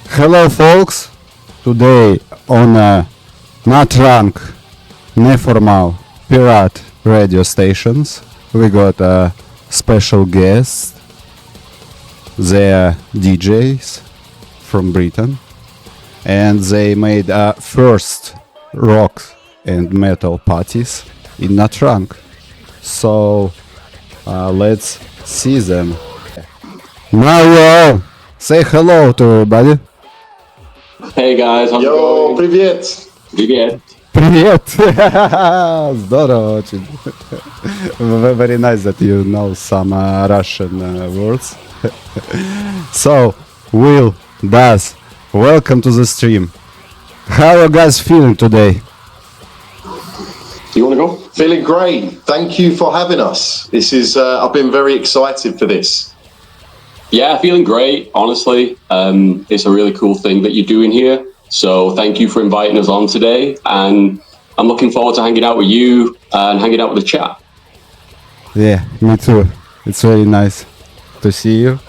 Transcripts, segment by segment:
Hello, folks. Today on Thrang, Neformal, pirate radio stations, we got a special guest. They are DJs from Britain, and they made first rock and metal parties in Thrang. So let's see them. Now, say hello to everybody. Hey guys, how's it Yo, going? привет! Привет. Привет! Здорово очень. Very nice that you know some Russian words. So, Will, Das, welcome to the stream. How are you guys feeling today? You want to go? Feeling great. Thank you for having us. This is, I've been very excited for this. Yeah, feeling great, honestly. It's a really cool thing that you're doing here. So thank you for inviting us on today. And I'm looking forward to hanging out with you and hanging out with the chat. Yeah, me too. It's very nice to see you.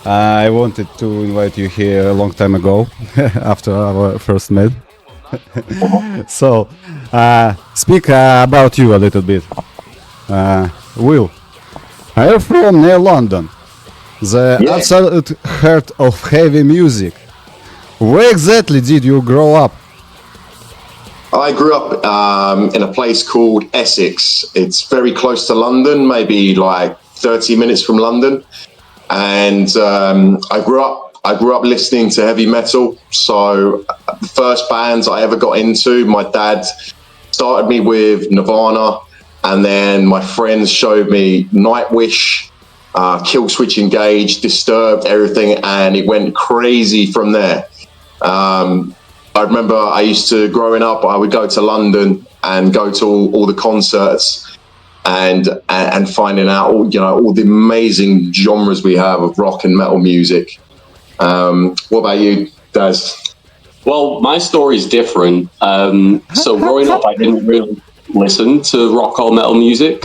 I wanted to invite you here a long time ago, after our first met. So, speak about you a little bit. Will, are you from near London? The absolute heart of heavy music. Where exactly did you grow up? I grew up in a place called Essex. It's very close to London, maybe like 30 minutes from London. And I grew up listening to heavy metal. So the first bands I ever got into, my dad started me with Nirvana, and then my friends showed me Nightwish, Killswitch Engage, Disturbed, everything, and it went crazy from there. I remember I used to, growing up, I would go to London and go to all the concerts and finding out all the amazing genres we have of rock and metal music. What about you, Daz? Well, my story is different. So growing up, I didn't really listen to rock or metal music.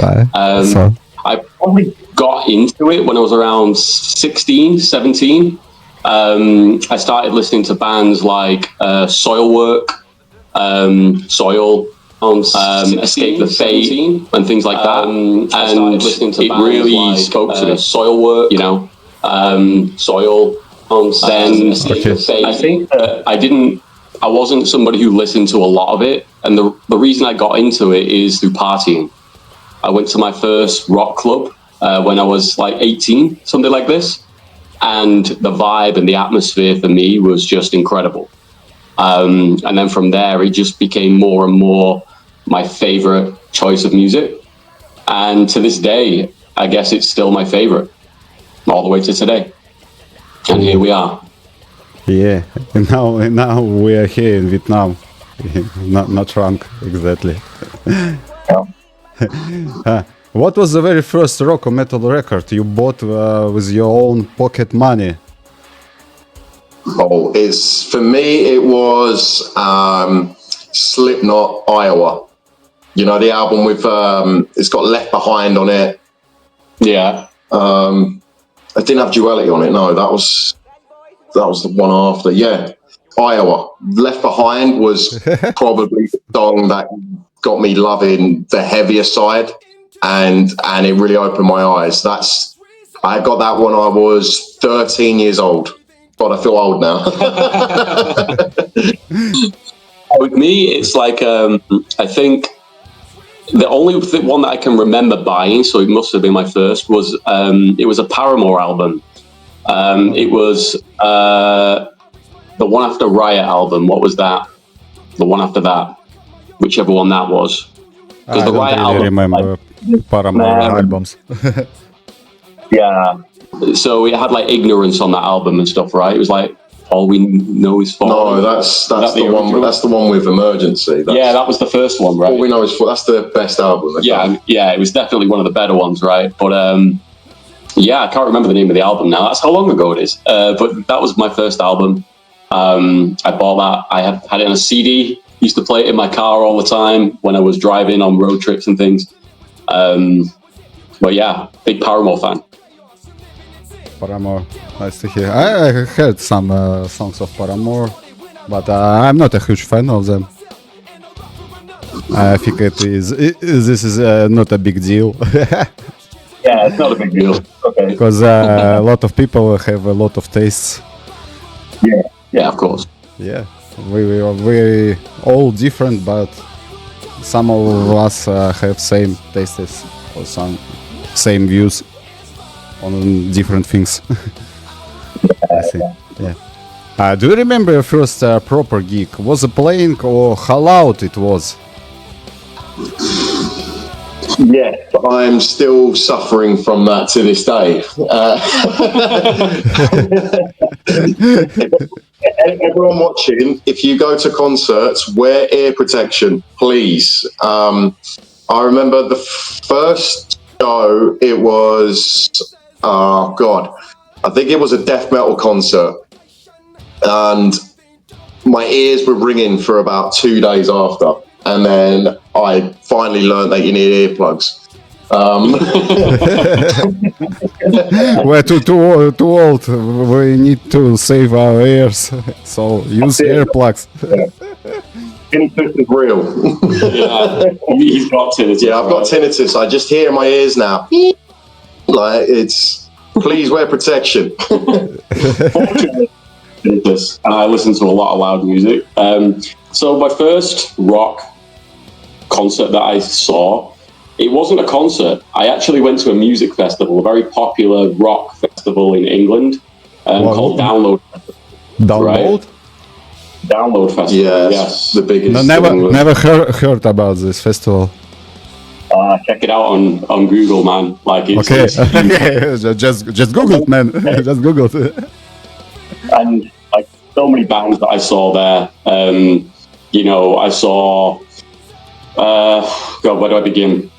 I probably got into it when I was around 16, 17. I started listening to bands like Soilwork, Soil, Escape the Fate, and things like that. And listening to it really like, spoke to me. Soilwork, Soil, then Escape the Fate. I think that I wasn't somebody who listened to a lot of it, and the reason I got into it is through partying. I went to my first rock club when I was like 18, something like this. And the vibe and the atmosphere for me was just incredible. And then from there, it just became more and more my favorite choice of music. And to this day, I guess it's still my favorite, all the way to today. And here we are. Yeah, and now we are here in Vietnam, not Thrang, exactly. What was the very first rock or metal record you bought with your own pocket money? Oh, for me, it was Slipknot, Iowa. You know, the album with, it's got Left Behind on it. Yeah. I didn't have Duality on it, no, that was the one after, yeah. Iowa. Left Behind was probably the song that got me loving the heavier side, and it really opened my eyes. I got that when I was 13 years old. God, I feel old now. With me, it's like I think the only one that I can remember buying, so it must have been my first, was it was a Paramore album. It was the one after Riot album. What was that? The one after that, whichever one that was. I don't really remember Paramore albums. Yeah. So it had like Ignorance on that album and stuff, right? It was like All We Know Is Falling. No, that's the one. That's the one with Emergency. Yeah, that was the first one, right? All We Know Is Falling. That's the best album. Yeah, it was definitely one of the better ones, right? But yeah, I can't remember the name of the album now. That's how long ago it is. But that was my first album. I bought that. I had it on a CD. Used to play it in my car all the time when I was driving on road trips and things. But yeah, big Paramore fan. Paramore. Nice to hear. I heard some songs of Paramore, but I'm not a huge fan of them. I think this is not a big deal. Yeah, it's not a big deal. Okay. Because a lot of people have a lot of tastes. Yeah, of course. Yeah, we all different, but some of us have same tastes or some same views on different things. I think. Yeah. Do you remember your first proper gig? Was it playing or how loud it was? Yes, I'm still suffering from that to this day. Everyone watching, if you go to concerts, wear ear protection, please. I remember the first show, it was, oh God, I think it was a death metal concert. And my ears were ringing for about 2 days after. And then I finally learned that you need earplugs. We're too old. We need to save our ears. So use earplugs. Tinnitus is real. Yeah, he's got tinnitus. Yeah, I've got tinnitus. I just hear in my ears now. Like, it's, please wear protection. Tinnitus. And I listen to a lot of loud music. So my first rock concert that I saw, it wasn't a concert. I actually went to a music festival, a very popular rock festival in England called Download. Download? Right? Download Festival, yes. The biggest. No, never heard about this festival. Check it out on Google, man. Like it's, Okay, it's just Google it, man. Just Google it. And like so many bands that I saw there. You know, I saw. God, where do I begin?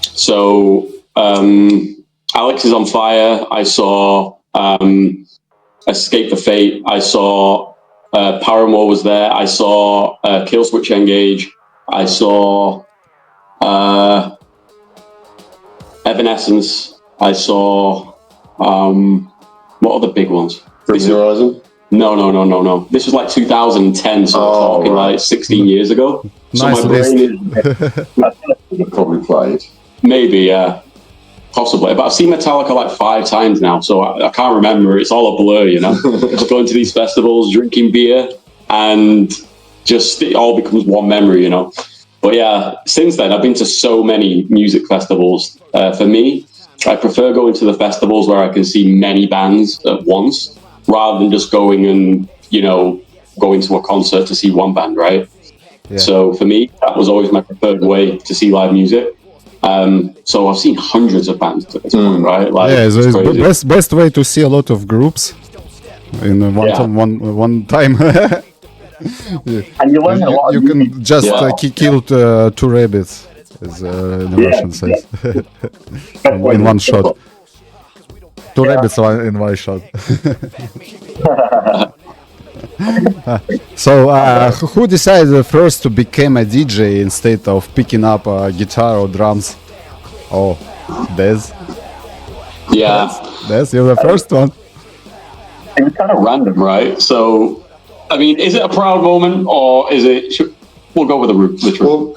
So, Alex is on Fire. I saw Escape the Fate. I saw Paramore was there. I saw Killswitch Engage. I saw Evanescence. I saw what are the big ones? Bring Horizon? No. This was like 2010, so we're talking like 16 years ago. So Nice my brain is Probably played. maybe, yeah, possibly. But I've seen Metallica like 5 times now, so I can't remember. It's all a blur, you know. Just going to these festivals, drinking beer, and just it all becomes one memory, you know. But yeah, since then I've been to so many music festivals. For me, I prefer going to the festivals where I can see many bands at once, rather than just going and, you know, going to a concert to see one band, right? Yeah. So for me, that was always my preferred way to see live music. So I've seen hundreds of bands at this point, right? Like, yeah, so it's best way to see a lot of groups in one time. And you learn a lot. You can just kill 2 rabbits, as the Russian says, in one shot. 2 rabbits in one shot. So, who decided first to become a DJ instead of picking up a guitar or drums? Oh, Des. Yeah. Des, you're the first one. It was kind of random, right? So, I mean, is it a proud moment or is it... We'll go with the truth. Well,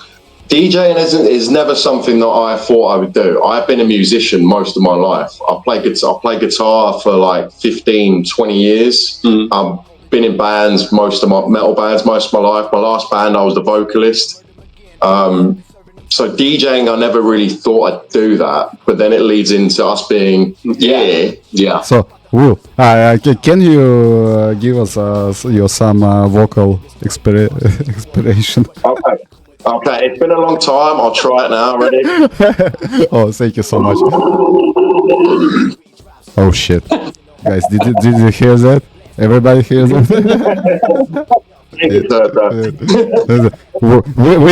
DJing is never something that I thought I would do. I've been a musician most of my life. I played guitar for like 15, 20 years. I've been in bands, most of my metal bands, most of my life. My last band, I was the vocalist. So DJing, I never really thought I'd do that. But then it leads into us being, yeah. So, can you give us your some vocal inspiration? Okay, it's been a long time. I'll try it now. Ready? Oh, thank you so much. Oh shit, guys, did you hear that? Everybody hears that? we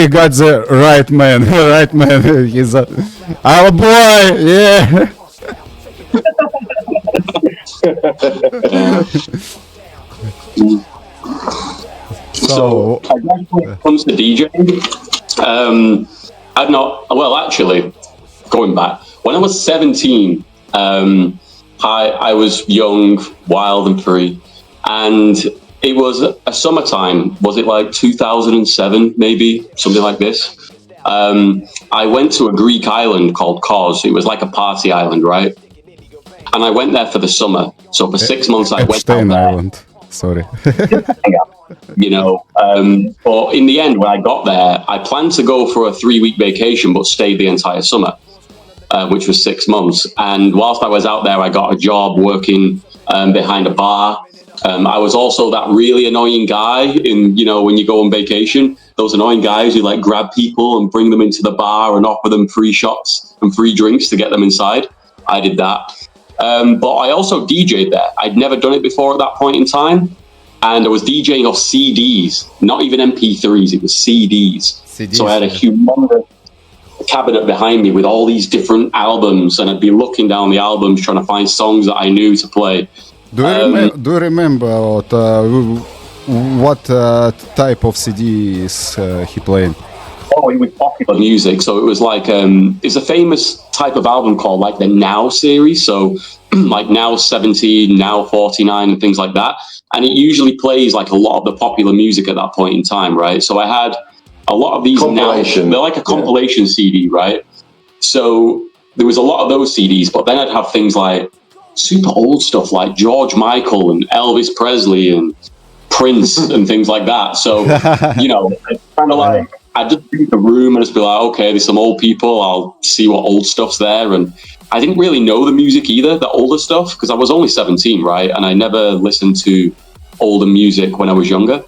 got the right man. Right man. He's our boy. Yeah. So I guess when it comes to DJing, I've not. Well, actually, going back when I was 17, I was young, wild and free. And it was a summertime. Was it like 2007, maybe? Something like this. I went to a Greek island called Kos. It was like a party island, right? And I went there for the summer. So for 6 months, I went out there. Island. Sorry. You know, but in the end, when I got there, I planned to go for a 3-week vacation, but stayed the entire summer, which was 6 months. And whilst I was out there, I got a job working behind a bar. I was also that really annoying guy in, you know, when you go on vacation, those annoying guys who like grab people and bring them into the bar and offer them free shots and free drinks to get them inside. I did that. But I also DJ'd there. I'd never done it before at that point in time. And I was DJing off CDs, not even MP3s, it was CDs. So I had a humongous cabinet behind me with all these different albums, and I'd be looking down the albums trying to find songs that I knew to play. Do you remember what type of CDs he played? Oh, it was popular music. So it was like, it's a famous type of album called like the Now series. So like Now 17, Now 49 and things like that. And it usually plays like a lot of the popular music at that point in time, right? So I had a lot of these now, they're like a compilation CD, right? So there was a lot of those CDs, but then I'd have things like super old stuff like George Michael and Elvis Presley and Prince and things like that. So, you know, it's kind of like, I'd just be in the room and just be like, okay, there's some old people, I'll see what old stuff's there. And I didn't really know the music either, the older stuff, because I was only 17, right? And I never listened to older music when I was younger.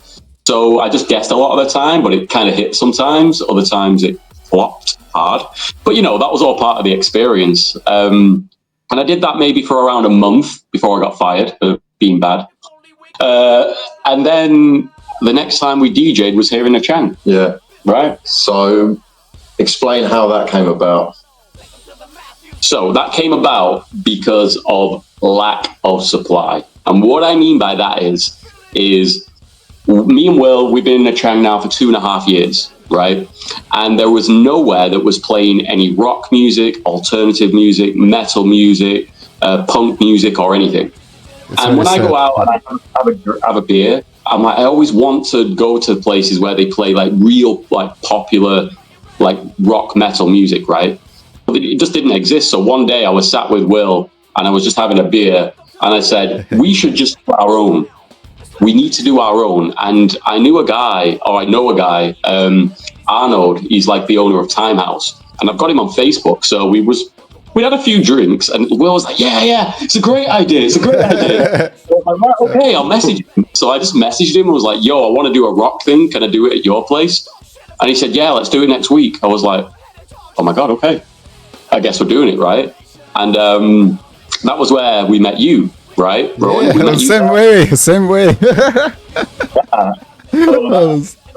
So I just guessed a lot of the time, but it kind of hit sometimes. Other times it flopped hard. But, you know, that was all part of the experience. And I did that maybe for around a month before I got fired for being bad. And then the next time we DJ'd was here in Nячанге. Yeah. Right. So explain how that came about. So that came about because of lack of supply. And what I mean by that is me and Will, we've been in Nячанге now for 2.5 years, right? And there was nowhere that was playing any rock music, alternative music, metal music, punk music or anything. And when I go out and I have a beer, I'm like, I always want to go to places where they play like real, like popular, like rock metal music, right? But it just didn't exist. So one day I was sat with Will and I was just having a beer and I said, we should just do our own. We need to do our own. And I know a guy, Arnold, he's like the owner of Time House. And I've got him on Facebook. So we had a few drinks and Will was like, yeah, it's a great idea. So I'm like, okay, I'll message him. So I just messaged him and was like, yo, I want to do a rock thing. Can I do it at your place? And he said, yeah, let's do it next week. I was like, oh my God, okay. I guess we're doing it, right? And that was where we met you, right, Rowan? Yeah, same way. So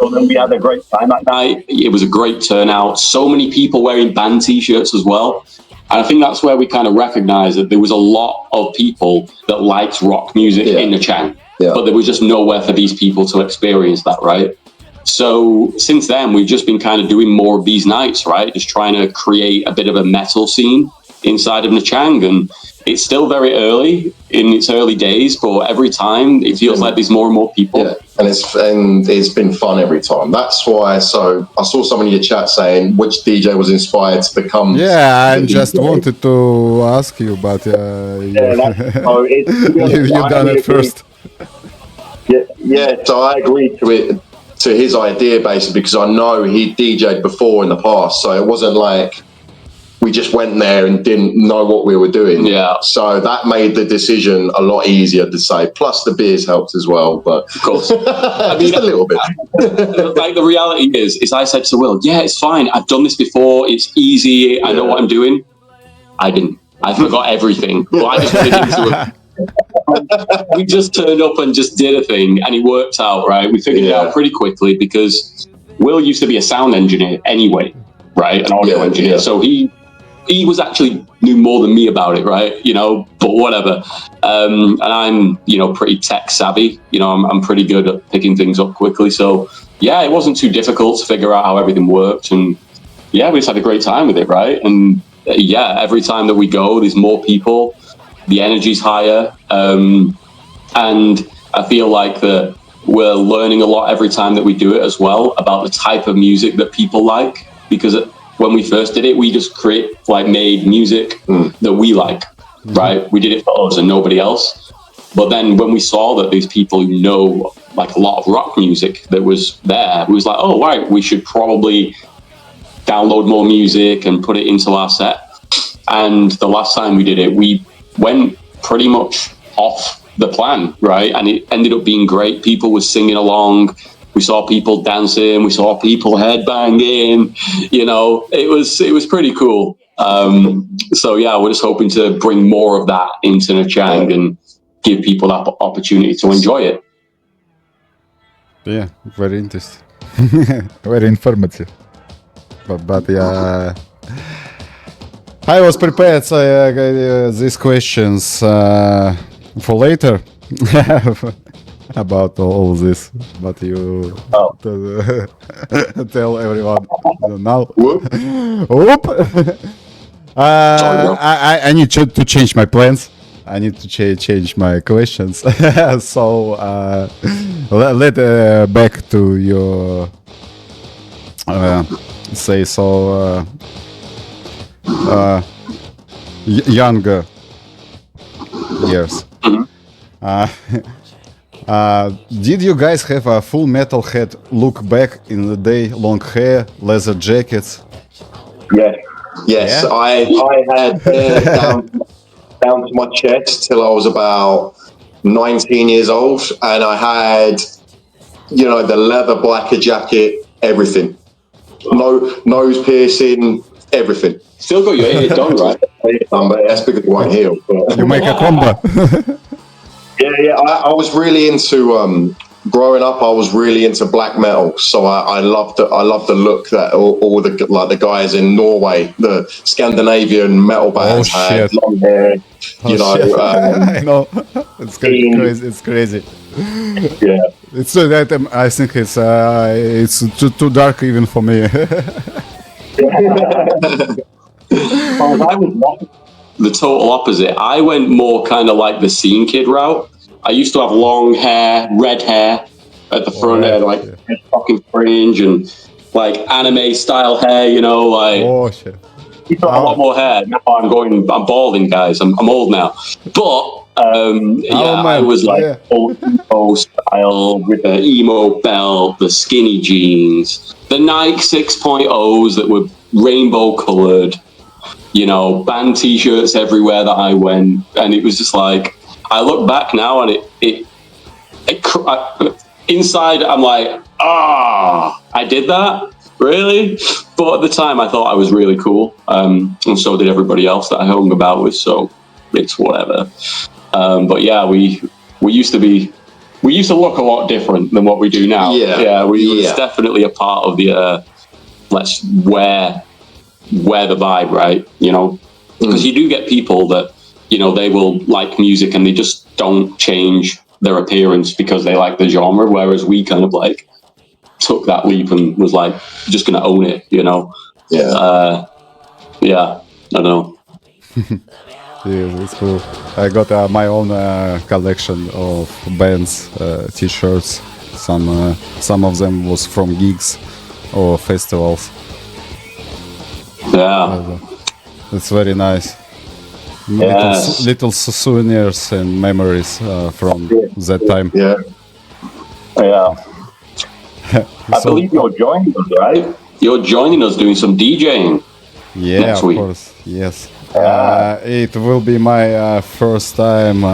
then we had a great time that night. It was a great turnout. So many people wearing band T-shirts as well. And I think that's where we kind of recognized that there was a lot of people that liked rock music in Nячанге, but there was just nowhere for these people to experience that, right? So since then, we've just been kind of doing more of these nights, right? Just trying to create a bit of a metal scene inside of Nячанге. And it's still very early in its early days, but every time it feels like there's more and more people. Yeah, and it's been fun every time. That's why. So I saw someone in your chat saying which DJ was inspired to become. Yeah, I just wanted to ask you, but you've done it first. Yeah. So I agreed to his idea basically because I know he DJ'd before in the past, so it wasn't like we just went there and didn't know what we were doing. Yeah. So that made the decision a lot easier to say. Plus the beers helped as well, but of course, just a little bit. Like the reality is I said to Will, yeah, it's fine. I've done this before. It's easy. I know what I'm doing. I didn't. I forgot everything. But I just did into it. We just turned up and just did a thing, and it worked out. Right. We figured it out pretty quickly because Will used to be a sound engineer anyway, right? An audio engineer. Yeah. So he was actually knew more than me about it, right? You know, but whatever. And I'm, pretty tech savvy. I'm pretty good at picking things up quickly. So yeah, it wasn't too difficult to figure out how everything worked. And yeah, we just had a great time with it, right? And yeah, every time that we go, there's more people. the energy's higher, and I feel like that we're learning a lot every time that we do it as well about the type of music that people like, because when we first did it, we just made music that we like, right? We did it for us and nobody else. But then when we saw that these people who know like a lot of rock music that was there, we was like, oh, right, we should probably download more music and put it into our set. And the last time we did it, we went pretty much off the plan, right? And it ended up being great. People were singing along. We saw people dancing. We saw people headbanging. You know, it was pretty cool. So yeah, we're just hoping to bring more of that into Nячанге and give people that opportunity to enjoy it. Yeah, very interesting. Very informative. But yeah, I was prepared these questions for later about all this, but you tell everyone now. Whoop. I need to change my plans. I need to change my questions. So let back to your say so younger years. Did you guys have a full metalhead look back in the day? Long hair, leather jackets? Yes, yeah? I had hair down to my chest till I was about 19 years old, and I had, you know, the leather blacker jacket, everything. No nose piercing, everything. Still got your hair done, right? But that's because it won't heal. But. You make a combo. Yeah. I was really into growing up. I was really into black metal, so I loved the look that all the guys in Norway, the Scandinavian metal bands had long hair. I know it's crazy. It's crazy. Yeah, it's so that I think it's too dark even for me. I was the total opposite. I went more kind of like the scene kid route. I used to have long hair, red hair at the front, fucking fringe and like anime style hair, you know, like. Oh shit! You got a lot more hair. Now I'm balding, guys. I'm old now, but I was like old emo style with the emo belt, the skinny jeans, the Nike 6.0s that were rainbow colored. You know, band t-shirts everywhere that I went, and it was just like, I look back now and it inside I'm like, I did that, really? But at the time I thought I was really cool, and so did everybody else that I hung about with, so it's whatever. But yeah, we used to look a lot different than what we do now. We was definitely a part of the let's wear the vibe, right? You know, because you do get people that, you know, they will like music and they just don't change their appearance because they like the genre, whereas we kind of like took that leap and was like just gonna own it, you know. I don't know. Yeah, it's cool. I got my own collection of bands t-shirts. Some of them was from gigs or festivals. Yeah, it's very nice. Little souvenirs and memories from that time. I believe you're joining us, right? You're joining us doing some DJing. Yeah, next week. Of course. Yes. It will be my first time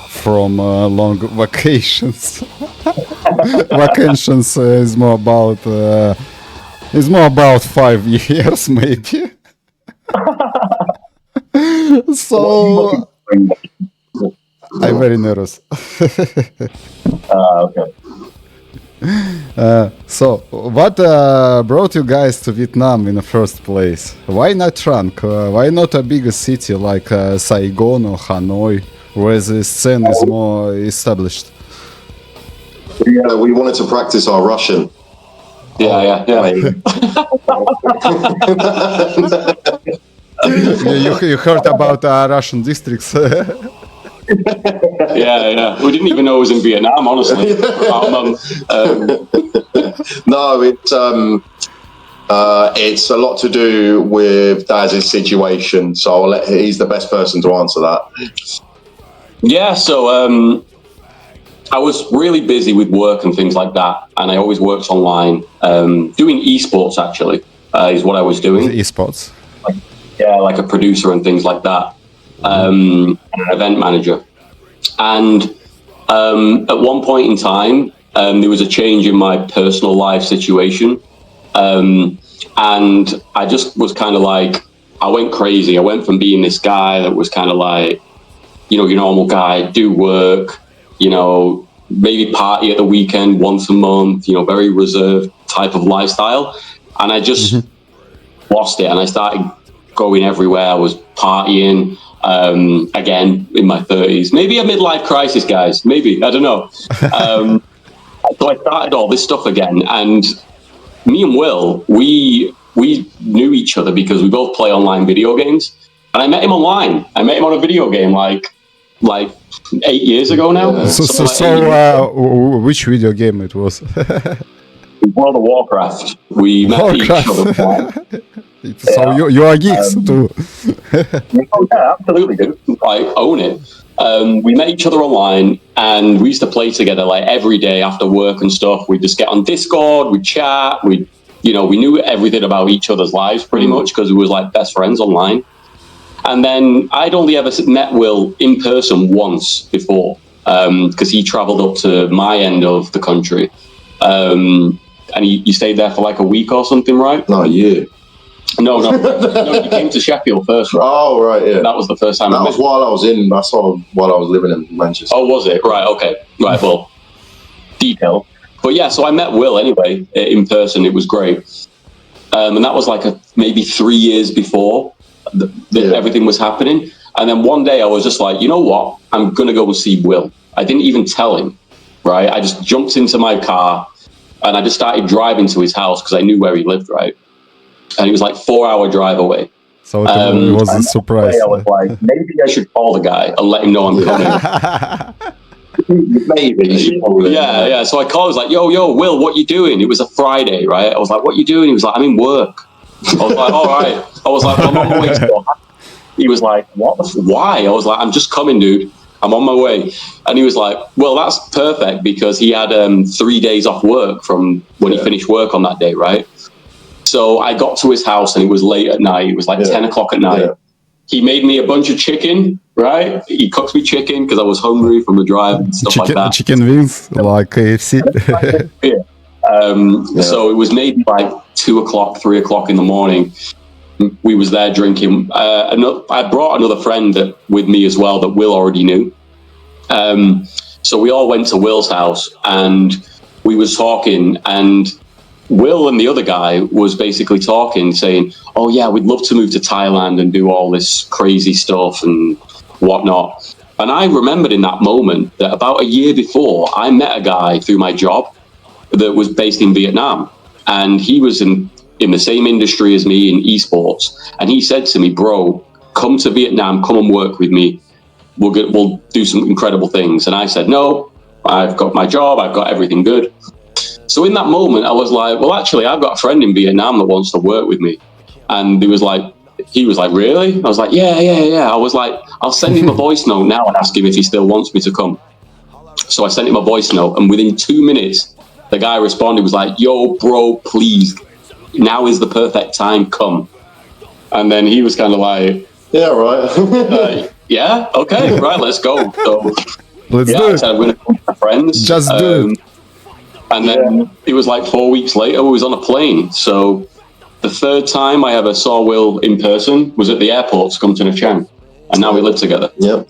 from long vacations. Vacations is more about 5 years, maybe. So I'm very nervous. Okay. So what brought you guys to Vietnam in the first place? Why not Thrang? Why not a bigger city like Saigon or Hanoi, where the scene is more established? Yeah, we wanted to practice our Russian. You heard about Russian districts? Yeah. We didn't even know it was in Vietnam, honestly. No, it's a lot to do with Daz's situation, so he's the best person to answer that. Yeah, so I was really busy with work and things like that, and I always worked online, doing esports actually, is what I was doing. Esports? Like a producer and things like that, an event manager. And at one point in time, there was a change in my personal life situation. And I just was kind of like, I went crazy. I went from being this guy that was kind of like, your normal guy, do work, maybe party at the weekend once a month, very reserved type of lifestyle. And I just lost it. And I started going everywhere. I was partying, again, in my 30s. Maybe a midlife crisis, guys. Maybe, I don't know. So I started all this stuff again. And me and Will, we knew each other because we both play online video games. And I met him online. I met him on a video game like 8 years ago now. Which video game it was? World of Warcraft. We met each other. So you are geeks too. Yeah, absolutely, dude. I own it. We met each other online, and we used to play together like every day after work and stuff. We'd just get on Discord, we'd chat, we knew everything about each other's lives pretty much because we was like best friends online. And then I'd only ever met Will in person once before, because he traveled up to my end of the country. And he stayed there for like a week or something, right? No, a year. No, he came to Sheffield first, right? Oh, right, yeah. That was the first time. That was while I was living in Manchester. Oh, was it? Right, okay. Right, well, detail. But yeah, so I met Will anyway, in person. It was great. And that was like maybe 3 years before everything was happening. And then one day I was just like, you know what? I'm going to go and see Will. I didn't even tell him, right? I just jumped into my car and I just started driving to his house because I knew where he lived, right? And he was like 4-hour drive away. So it was a surprise. I was like, maybe I should call the guy and let him know I'm coming. Maybe. Yeah. So I called. I was like, yo, Will, what you doing? It was a Friday, right? I was like, what you doing? He was like, I'm in work. I was like, all right. I was like, I'm on my way still. He was like, what? Why? I was like, I'm just coming, dude. I'm on my way. And he was like, well, that's perfect because he had 3 days off work from when he finished work on that day, right? So I got to his house and it was late at night. It was like 10 o'clock at night. Yeah. He made me a bunch of chicken, right? He cooked me chicken because I was hungry from the drive and stuff like that. Chicken wings, like KFC. So it was maybe like 2 o'clock, 3 o'clock in the morning. We was there drinking. I brought another friend with me as well that Will already knew. So we all went to Will's house and we was talking, and Will and the other guy was basically talking, saying, oh yeah, we'd love to move to Thailand and do all this crazy stuff and whatnot. And I remembered in that moment that about a year before, I met a guy through my job that was based in Vietnam. And he was in the same industry as me in esports. And he said to me, bro, come to Vietnam, come and work with me. We'll do some incredible things. And I said, no, I've got my job. I've got everything good. So in that moment, I was like, well, actually, I've got a friend in Vietnam that wants to work with me. And he was like, really? I was like, yeah. I was like, I'll send him a voice note now and ask him if he still wants me to come. So I sent him a voice note. And within 2 minutes, the guy responded, was like, yo, bro, please, now is the perfect time, come. And then he was kind of like, yeah, right. Yeah, okay, right, let's go. So let's do it. I said, I'm going to come with my friends. Just do it. And then it was like 4 weeks later, we was on a plane. So the third time I ever saw Will in person was at the airport to come to Nячange. And now we live together. Yep.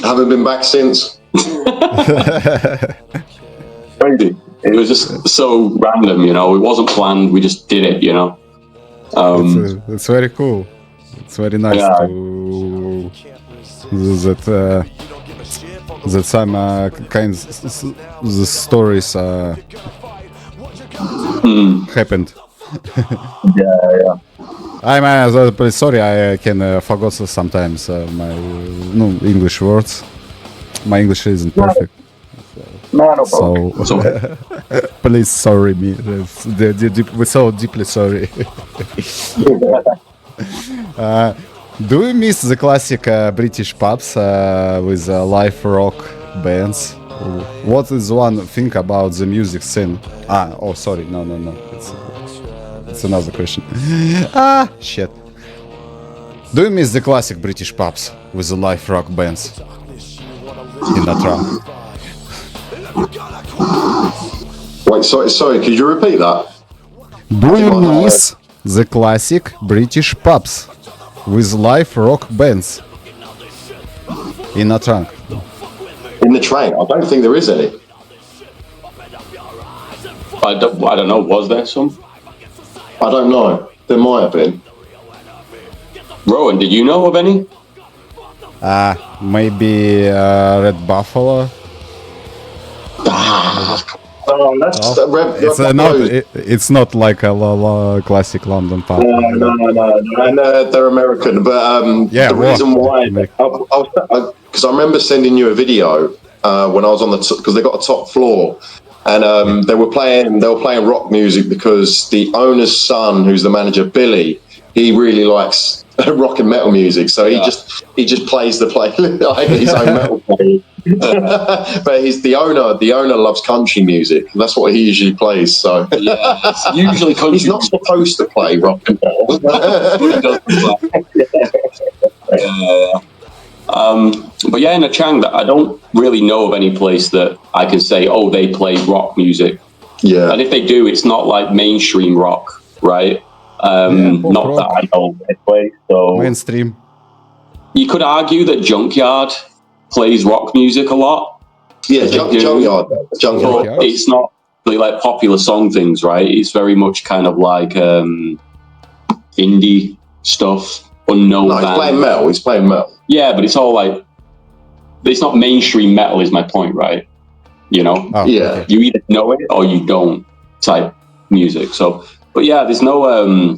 Haven't been back since. Crazy. It was just so random, It wasn't planned. We just did it, It's very cool. It's very nice that some kinds the stories happened. Yeah. I'm sorry, I can forget sometimes my English words. My English isn't perfect. No problem. So please sorry me. We're so deeply sorry. Do you miss the classic British pubs with live rock bands? What is one thing about the music scene? Sorry, no. It's another question. Shit. Do you miss the classic British pubs with the live rock bands in the Thrang? Wait, sorry, could you repeat that? Do you miss the classic British pubs with live rock bands in the Thrang? In the train? I don't think there is any. I don't know. Was there some? I don't know. There might have been. Rowan, did you know of any? Maybe Red Buffalo. It's not like a classic London pub. No. And they're American, but the reason why, because I remember sending you a video when I was on because they got a top floor, and they were playing rock music because the owner's son, who's the manager, Billy, he really likes rock and metal music, so he just plays the his own metal play. But he's the owner. The owner loves country music. That's what he usually plays. So it's usually country. He's not supposed to play rock and metal. But yeah, in Nячанге, I don't really know of any place that I can say, oh, they play rock music. Yeah. And if they do, it's not like mainstream rock, right? Not rock. that I know anyway. So Mainstream. you could argue that Junkyard plays rock music a lot. Yeah, Junkyard. But it's not really like popular song things, right? It's very much kind of like indie stuff, unknown. No, he's playing metal. Yeah, but it's all like, it's not mainstream metal is my point, right? You know? Oh, Yeah. okay. You either know it or you don't type music. So, but yeah, there's no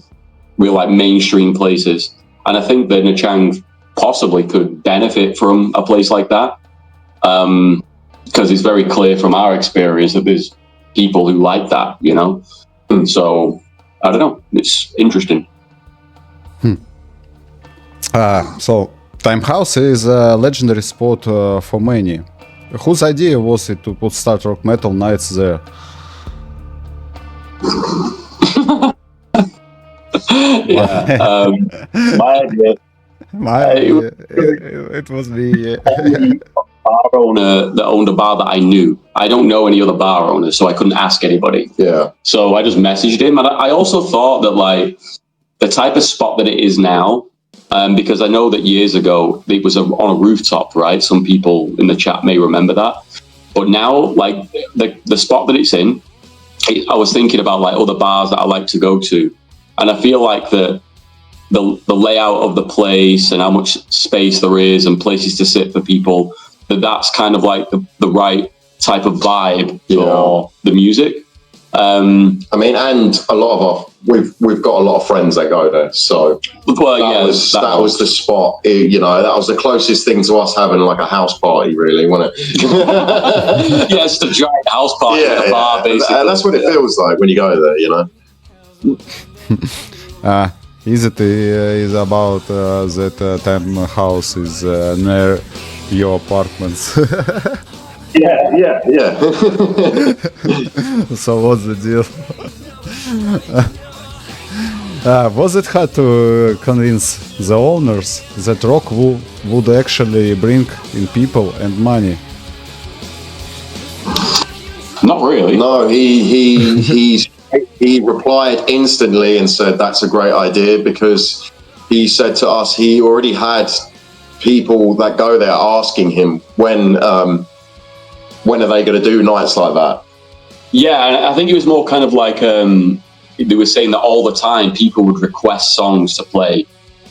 real like mainstream places. And I think that Nячанге possibly could benefit from a place like that. Because it's very clear from our experience that there's people who like that, you know? And so, I don't know, it's interesting. So, Time House is a legendary spot for many. Whose idea was it to start rock metal nights there? Yeah. My idea. It was me. Bar owner that owned a bar that I knew. I don't know any other bar owners, so I couldn't ask anybody. Yeah. So I just messaged him, and I also thought that like the type of spot that it is now, because I know that years ago it was on a rooftop, right? Some people in the chat may remember that, but now like the spot that it's in, I was thinking about like other bars that I like to go to, and I feel like the layout of the place and how much space there is and places to sit for people, that's kind of like the right type of vibe for the music. I mean, and a lot of we've got a lot of friends that go there, so that was the spot. You know, that was the closest thing to us having like a house party, really, wasn't it? Yeah, it's a giant house party at a bar, basically. And that's what it feels like when you go there, you know. Is about that Time House is near your apartments? Yeah. So what's the deal? Was it hard to convince the owners that rock would actually bring in people and money? Not really. No, he replied instantly and said that's a great idea, because he said to us he already had people that go there asking him when are they going to do nights like that. Yeah, and I think it was more kind of like they were saying that all the time people would request songs to play,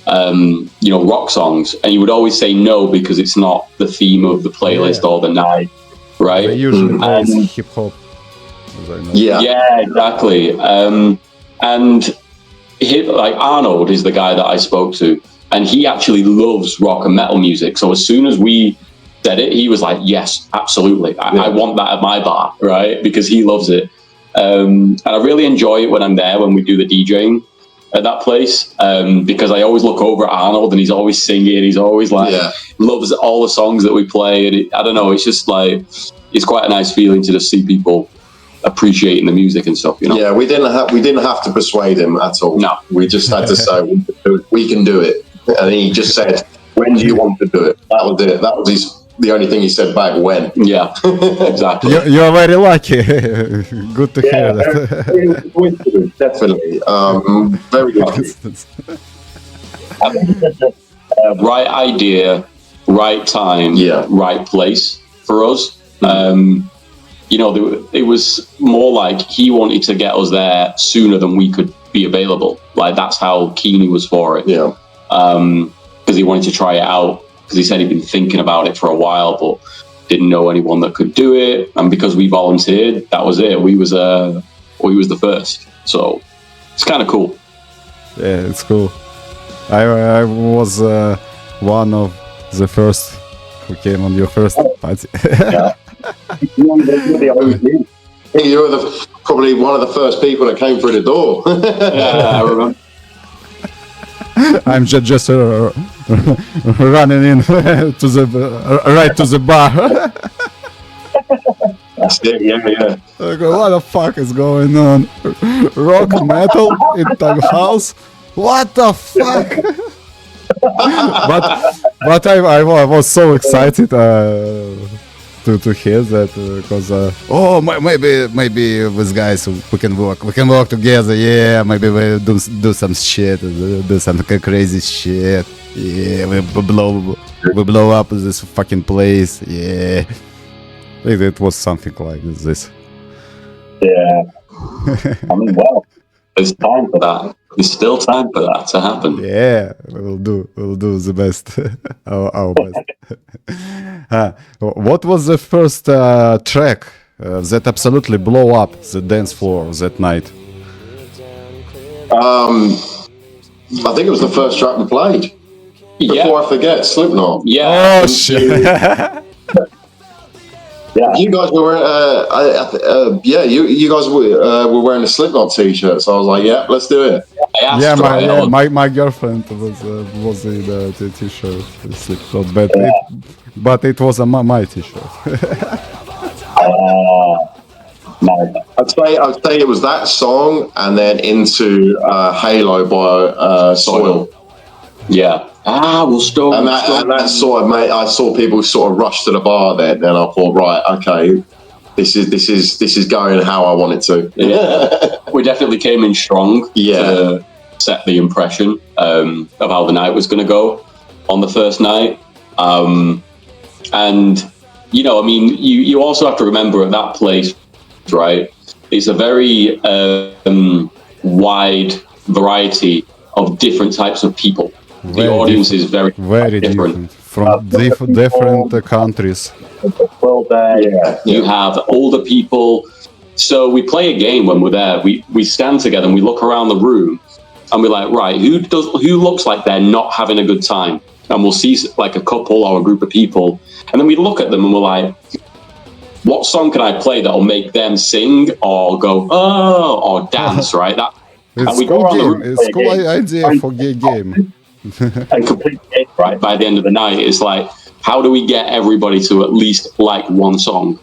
rock songs, and you would always say no because it's not the theme of the playlist or the night, right? They usually plays hip hop. Yeah, exactly. And like Arnold is the guy that I spoke to, and he actually loves rock and metal music. So as soon as we said it, he was like, yes, absolutely. I want that at my bar, right? Because he loves it. And I really enjoy it when I'm there, when we do the DJing at that place, because I always look over at Arnold and he's always singing. He's always like, loves all the songs that we play. And I don't know, it's just like, it's quite a nice feeling to just see people appreciating the music and stuff, you know? Yeah, we didn't have to persuade him at all. No. We just had to say, we can do it. And he just said, when do you want to do it? That was it. That was the only thing he said back, when. Yeah, exactly. You're very lucky. Good to hear that. Definitely. Very lucky. Right idea, right time, right place for us. You know, it was more like he wanted to get us there sooner than we could be available. Like, that's how keen he was for it. Yeah. Because he wanted to try it out. Because he said he'd been thinking about it for a while, but didn't know anyone that could do it. And because we volunteered, that was it. We was the first. So it's kind of cool. Yeah, it's cool. I was one of the first who came on your first party. Yeah. You were probably one of the first people that came through the door. Yeah, I remember. I'm just running in to the bar. That's it, yeah. I go, what the fuck is going on? Rock metal in the house? What the fuck? but I was so excited to hear that because maybe with guys we can work together. Yeah, maybe we do some shit, do some crazy shit. Yeah, we blow up this fucking place. Yeah, it was something like this. Yeah. I mean, well, there's time for that. There's still time for that to happen. Yeah, we'll do the best, our best. What was the first track that absolutely blew up the dance floor that night? I think it was the first track we played. Before I forget, Slipknot. Yeah. Oh shit! Yeah, you guys were you guys were wearing a Slipknot t-shirt, so I was like, yeah, let's do it. My girlfriend was in the t-shirt Slipknot, but it was my t-shirt. Nice. I'd say it was that song, and then into Halo by Soil. Yeah. We'll start. And that sort of made. I saw people sort of rush to the bar then, and I thought, right, okay, this is going how I want it to. Yeah. We definitely came in strong. To set the impression of how the night was going to go on the first night. And you know, I mean, you also have to remember at that place, right? It's a very wide variety of different types of people. The audience is very different from different countries. Well, you have older people. So we play a game when we're there. We stand together and we look around the room, and we're like, right, who looks like they're not having a good time? And we'll see like a couple or a group of people, and then we look at them and we're like, what song can I play that'll make them sing or go or dance? Right? It's cool game. It's cool idea for gay game. And complete it, right? By the end of the night, it's like, how do we get everybody to at least like one song?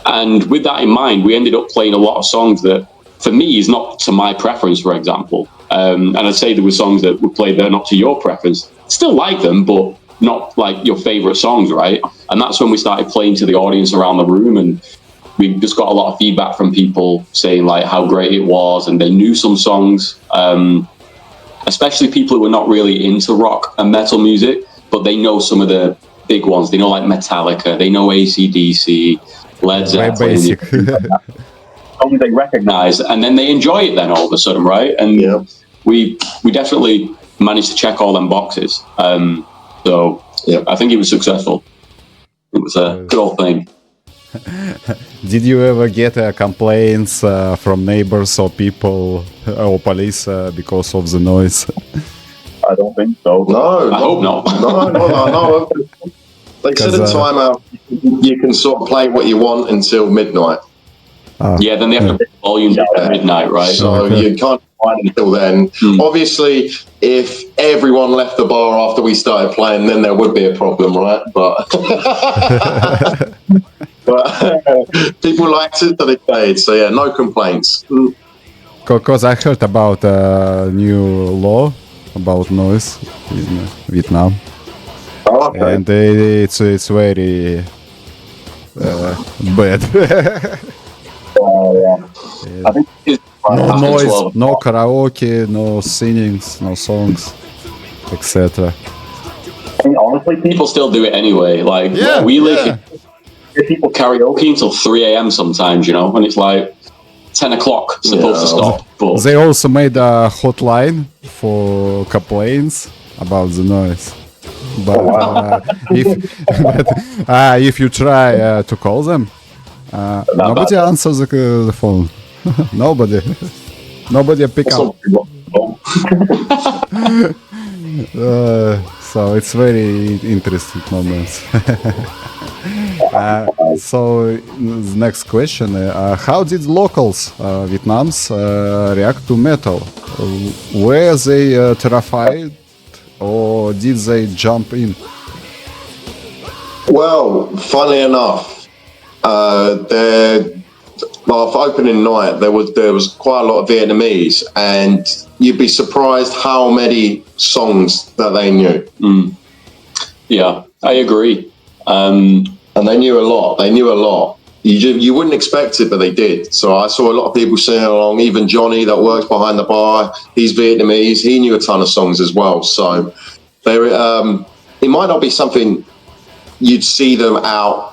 And with that in mind, we ended up playing a lot of songs that, for me, is not to my preference, for example. And I'd say there were songs that were played that are not to your preference. Still like them, but not like your favorite songs, right? And that's when we started playing to the audience around the room, and we just got a lot of feedback from people saying like how great it was, and they knew some songs. Especially people who are not really into rock and metal music, but they know some of the big ones. They know like Metallica, they know AC/DC, Led Zeppelin. Songs they recognize, and then they enjoy it then all of a sudden, right? And we definitely managed to check all them boxes. So I think it was successful. It was a good old thing. Did you ever get complaints from neighbors or people or police because of the noise? I don't think so. No, I hope not. No. They set a time out. You can sort of play what you want until midnight. Yeah, then they have to put the volume down at midnight, right? So you can't find until then. Obviously, if everyone left the bar after we started playing, then there would be a problem, right? But people liked it, so they played. So yeah, no complaints. Because I heard about a new law about noise in Vietnam, Okay. and it's very bad. I think it's No After noise, 12. no karaoke, no singings, no songs, etc. honestly, People still do it anyway. Like, Yeah, we live yeah. here, people karaoke until 3 a.m. sometimes, you know, when it's like 10 o'clock supposed to stop. But They also made a hotline for complaints about the noise. But if you try to call them, nobody answers the phone. Nobody pick up. So it's very interesting moments. So the next question: how did locals, Vietnamese, react to metal? Were they terrified, or did they jump in? Well, funnily enough, for opening night, there was quite a lot of Vietnamese, and you'd be surprised how many songs that they knew. yeah, I agree. And they knew a lot. You wouldn't expect it, but they did. So I saw a lot of people singing along. Even Johnny, that works behind the bar, he's Vietnamese. He knew a ton of songs as well. So it might not be something you'd see them out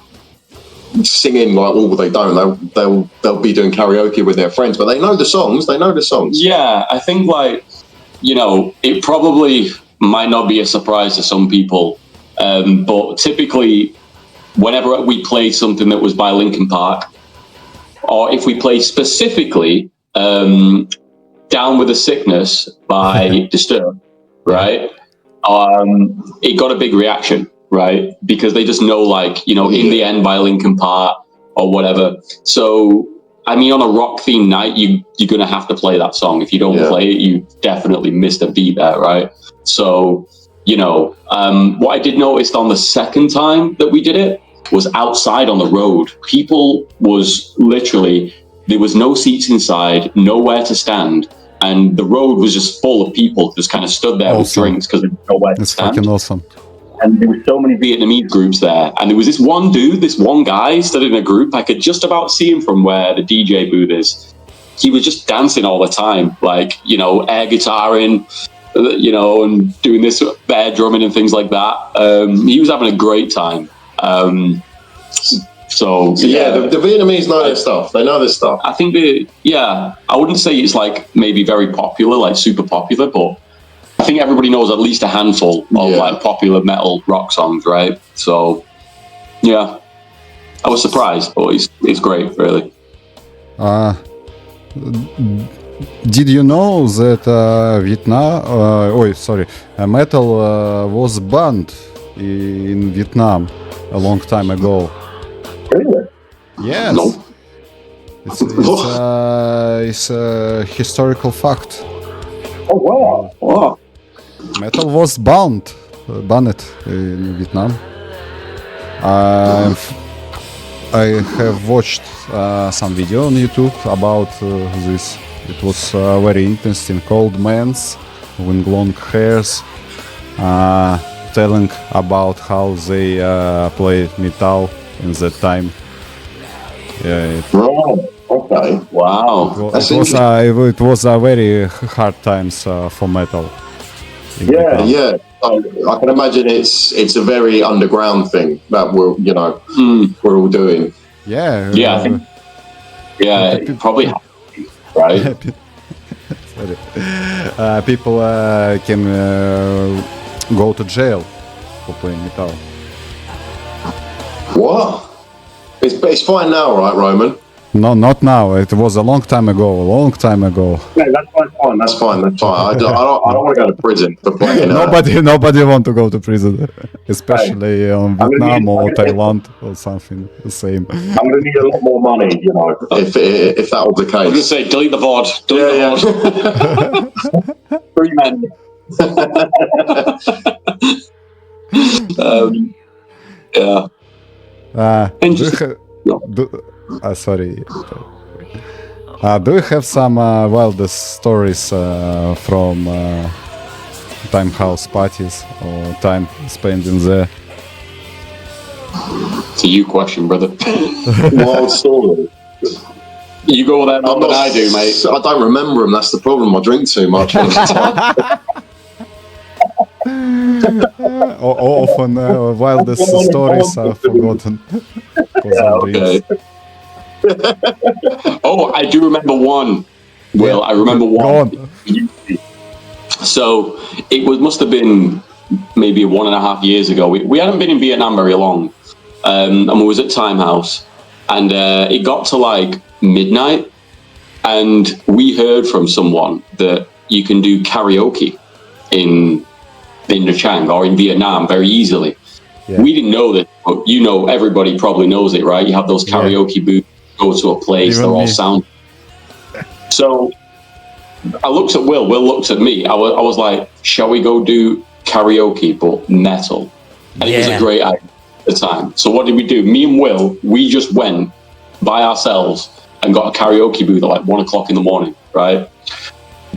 singing like, oh, they don't. They'll be doing karaoke with their friends, but they know the songs. Yeah, I think, like, you know, it probably might not be a surprise to some people, but typically, whenever we played something that was by Linkin Park, or if we played specifically Down with the Sickness by Disturbed, right? It got a big reaction, right? Because they just know, like, you know, In the End by Linkin Park or whatever. So, I mean, on a rock-themed night, you're going to have to play that song. If you don't play it, you definitely missed a beat there, right? So, you know, what I did notice on the second time that we did it was outside on the road. People was literally, there was no seats inside, nowhere to stand. And the road was just full of people just kind of stood there with drinks because there was nowhere to stand. It's fucking awesome. And there were so many Vietnamese groups there. And there was this one dude, this one guy stood in a group. I could just about see him from where the DJ booth is. He was just dancing all the time, like, you know, air guitaring, you know, and doing this bear drumming and things like that. He was having a great time. So Yeah, the Vietnamese know their stuff. They know their stuff. I think I wouldn't say it's like maybe very popular, like super popular, but I think everybody knows at least a handful of like popular metal rock songs, right? So yeah, I was surprised, but it's great, really. Did you know that metal was banned in Vietnam a long time ago? Really? Yes. No. It's a historical fact. Oh wow! Oh, Metal was banned in Vietnam. I have watched some video on YouTube about this. It was very interesting. Old men with long hairs telling about how they play metal in that time. Yeah, Right. Okay. wow. it was a very hard times for metal. in Vietnam. Yeah. I can imagine it's a very underground thing that we're all doing. Yeah. Yeah, I think, it probably has to be, right? Sorry. People can go to jail for playing metal. What? It's fine now, right, Roman? No, not now. It was a long time ago. Yeah, that's fine. That's fine. I don't want to go to prison for playing. Nobody want to go to prison, especially on Vietnam or Thailand or something the same. I'm going to need a lot more money, you know. If that was the case. I was going to say, delete the VOD. Three men. Do you have some wildest stories from time house parties or time spending there? It's a you question, brother. Wild story. You go there more than I do, mate. I don't remember them. That's the problem. I drink too much all the time. Often wildest stories are forgotten. Okay. Oh, I do remember one. Well, I remember one. So it must have been maybe 1.5 years ago. We hadn't been in Vietnam very long, and we was at Time House, and it got to like midnight, and we heard from someone that you can do karaoke in Nячange or in Vietnam very easily. Yeah. We didn't know that, but you know, everybody probably knows it, right? You have those karaoke booths, go to a place, they're all sound. So I looked at Will looks at me. I was like, shall we go do karaoke, but metal? And it was a great idea at the time. So what did we do? Me and Will, we just went by ourselves and got a karaoke booth at like 1 o'clock in the morning, right?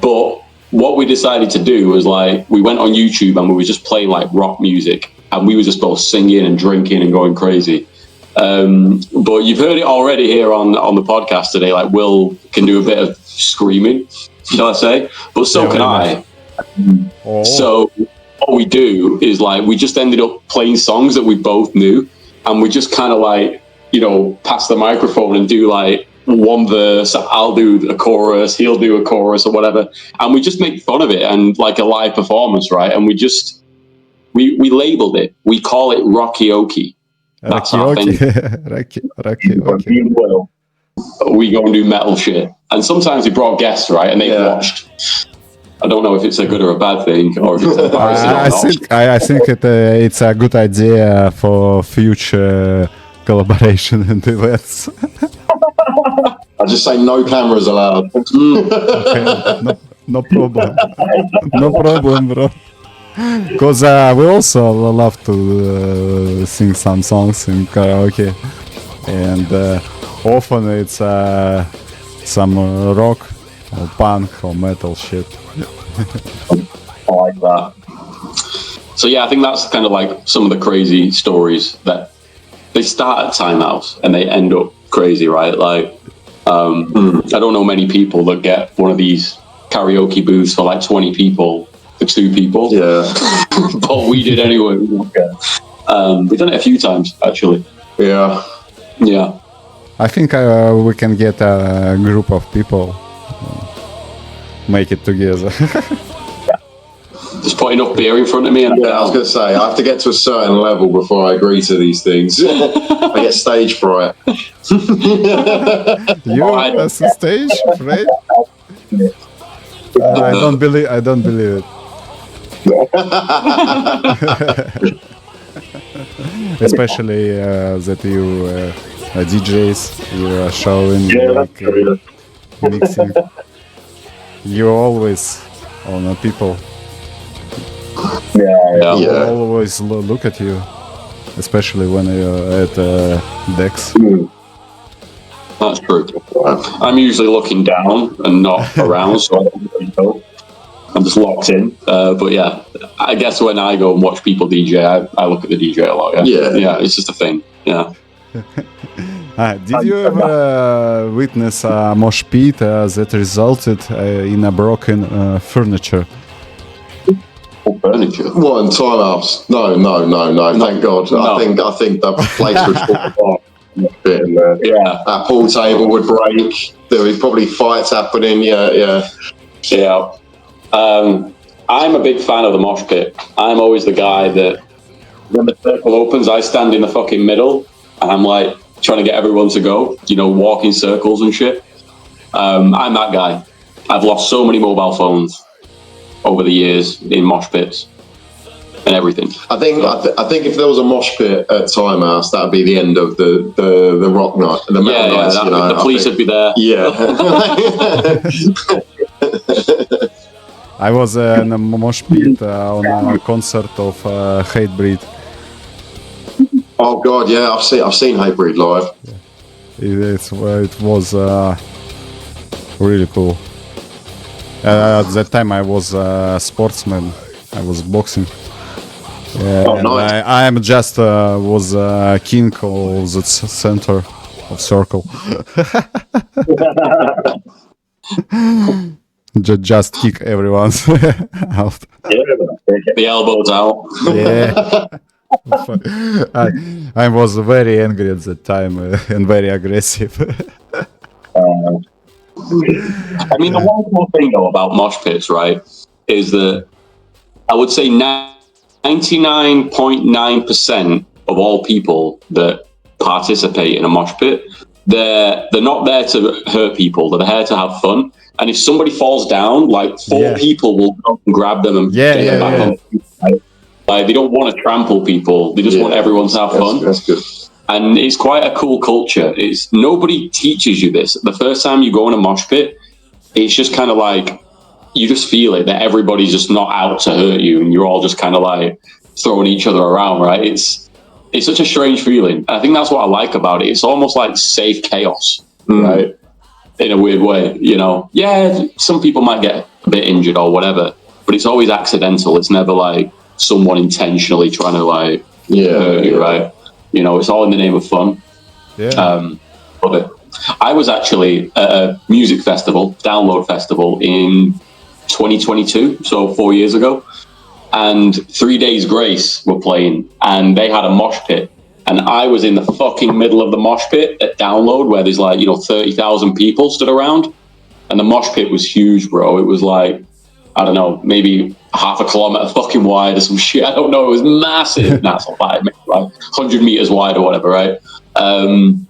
But what we decided to do was like, we went on YouTube and we were just playing like rock music, and we were just both singing and drinking and going crazy. But you've heard it already here on the podcast today. Like, Will can do a bit of screaming, shall I say? But so can I. So what we do is like, we just ended up playing songs that we both knew, and we just kind of like, you know, pass the microphone and do like one verse, I'll do a chorus, he'll do a chorus or whatever, and we just make fun of it and like a live performance, right? And we just we labeled it, we call it rockioke. That's our thing. We go and do metal shit, and sometimes we brought guests, right? And they watched. I don't know if it's a good or a bad thing, or if it's embarrassing or not. I think it's a good idea for future collaboration and events. I just say no cameras allowed. Okay, no problem. No problem, bro. Because we also love to sing some songs in karaoke, and often it's some rock or punk or metal shit. I like that. So yeah, I think that's kind of like some of the crazy stories that they start at Time House and they end up crazy, right? Like, I don't know many people that get one of these karaoke booths for like 20 people, for 2 people. Yeah. But we did anyway. We've done it a few times, actually. Yeah. Yeah. I think we can get a group of people, make it together. Just put enough beer in front of me. And I was going to say, I have to get to a certain level before I agree to these things. I get stage fright. You as a stage fright? I don't believe it. Especially that you DJs, you are showing, mixing. You're always on people. Yeah. Always look at you, especially when you're at decks. That's true. I'm usually looking down and not around, so I don't really know. I'm just locked in. But yeah, I guess when I go and watch people DJ, I look at the DJ a lot. Yeah, it's just a thing. Yeah. Did you ever witness a mosh pit that resulted in a broken furniture? Furniture? What, in Time House? No. Thank God. No. I think the place would fall apart. Yeah. That pool table would break. There would probably fights happening. Yeah. I'm a big fan of the mosh pit. I'm always the guy that when the circle opens, I stand in the fucking middle and I'm like, trying to get everyone to go, you know, walk in circles and shit. I'm that guy. I've lost so many mobile phones over the years in mosh pits and everything. I think if there was a mosh pit at Time House, that'd be the end of the rock night, the metal nights. You know, the police would be there. Yeah. I was in a mosh pit on a concert of Hatebreed. Oh God, yeah, I've seen Hatebreed live. It was really cool. At that time I was a sportsman. I was boxing. Oh, nice. I am just was king of the center of circle. Just kick everyone out. The elbows out. Yeah. I was very angry at that time and very aggressive. I mean, the one cool thing though about mosh pits, right, is that I would say 99.9% of all people that participate in a mosh pit, they're not there to hurt people. They're there to have fun. And if somebody falls down, like four people will go and grab them and get them back on. Right? Like they don't want to trample people. They just want everyone to have fun. That's good. And it's quite a cool culture. It's nobody teaches you this. The first time you go in a mosh pit, it's just kind of like you just feel it that everybody's just not out to hurt you, and you're all just kind of like throwing each other around, right? It's such a strange feeling. I think that's what I like about it. It's almost like safe chaos, right? In a weird way, you know. Yeah, some people might get a bit injured or whatever, but it's always accidental. It's never like someone intentionally trying to like hurt you, right? You know, it's all in the name of fun. Yeah. But I was actually at a music festival, download festival in 2022, so 4 years ago. And 3 Days Grace were playing, and they had a mosh pit. And I was in the fucking middle of the mosh pit at download, where there's like, 30,000 people stood around. And the mosh pit was huge, bro. It was like, I don't know, maybe half a kilometer fucking wide or some shit. I don't know. It was massive. That's not bad, like 100 meters wide or whatever, right? And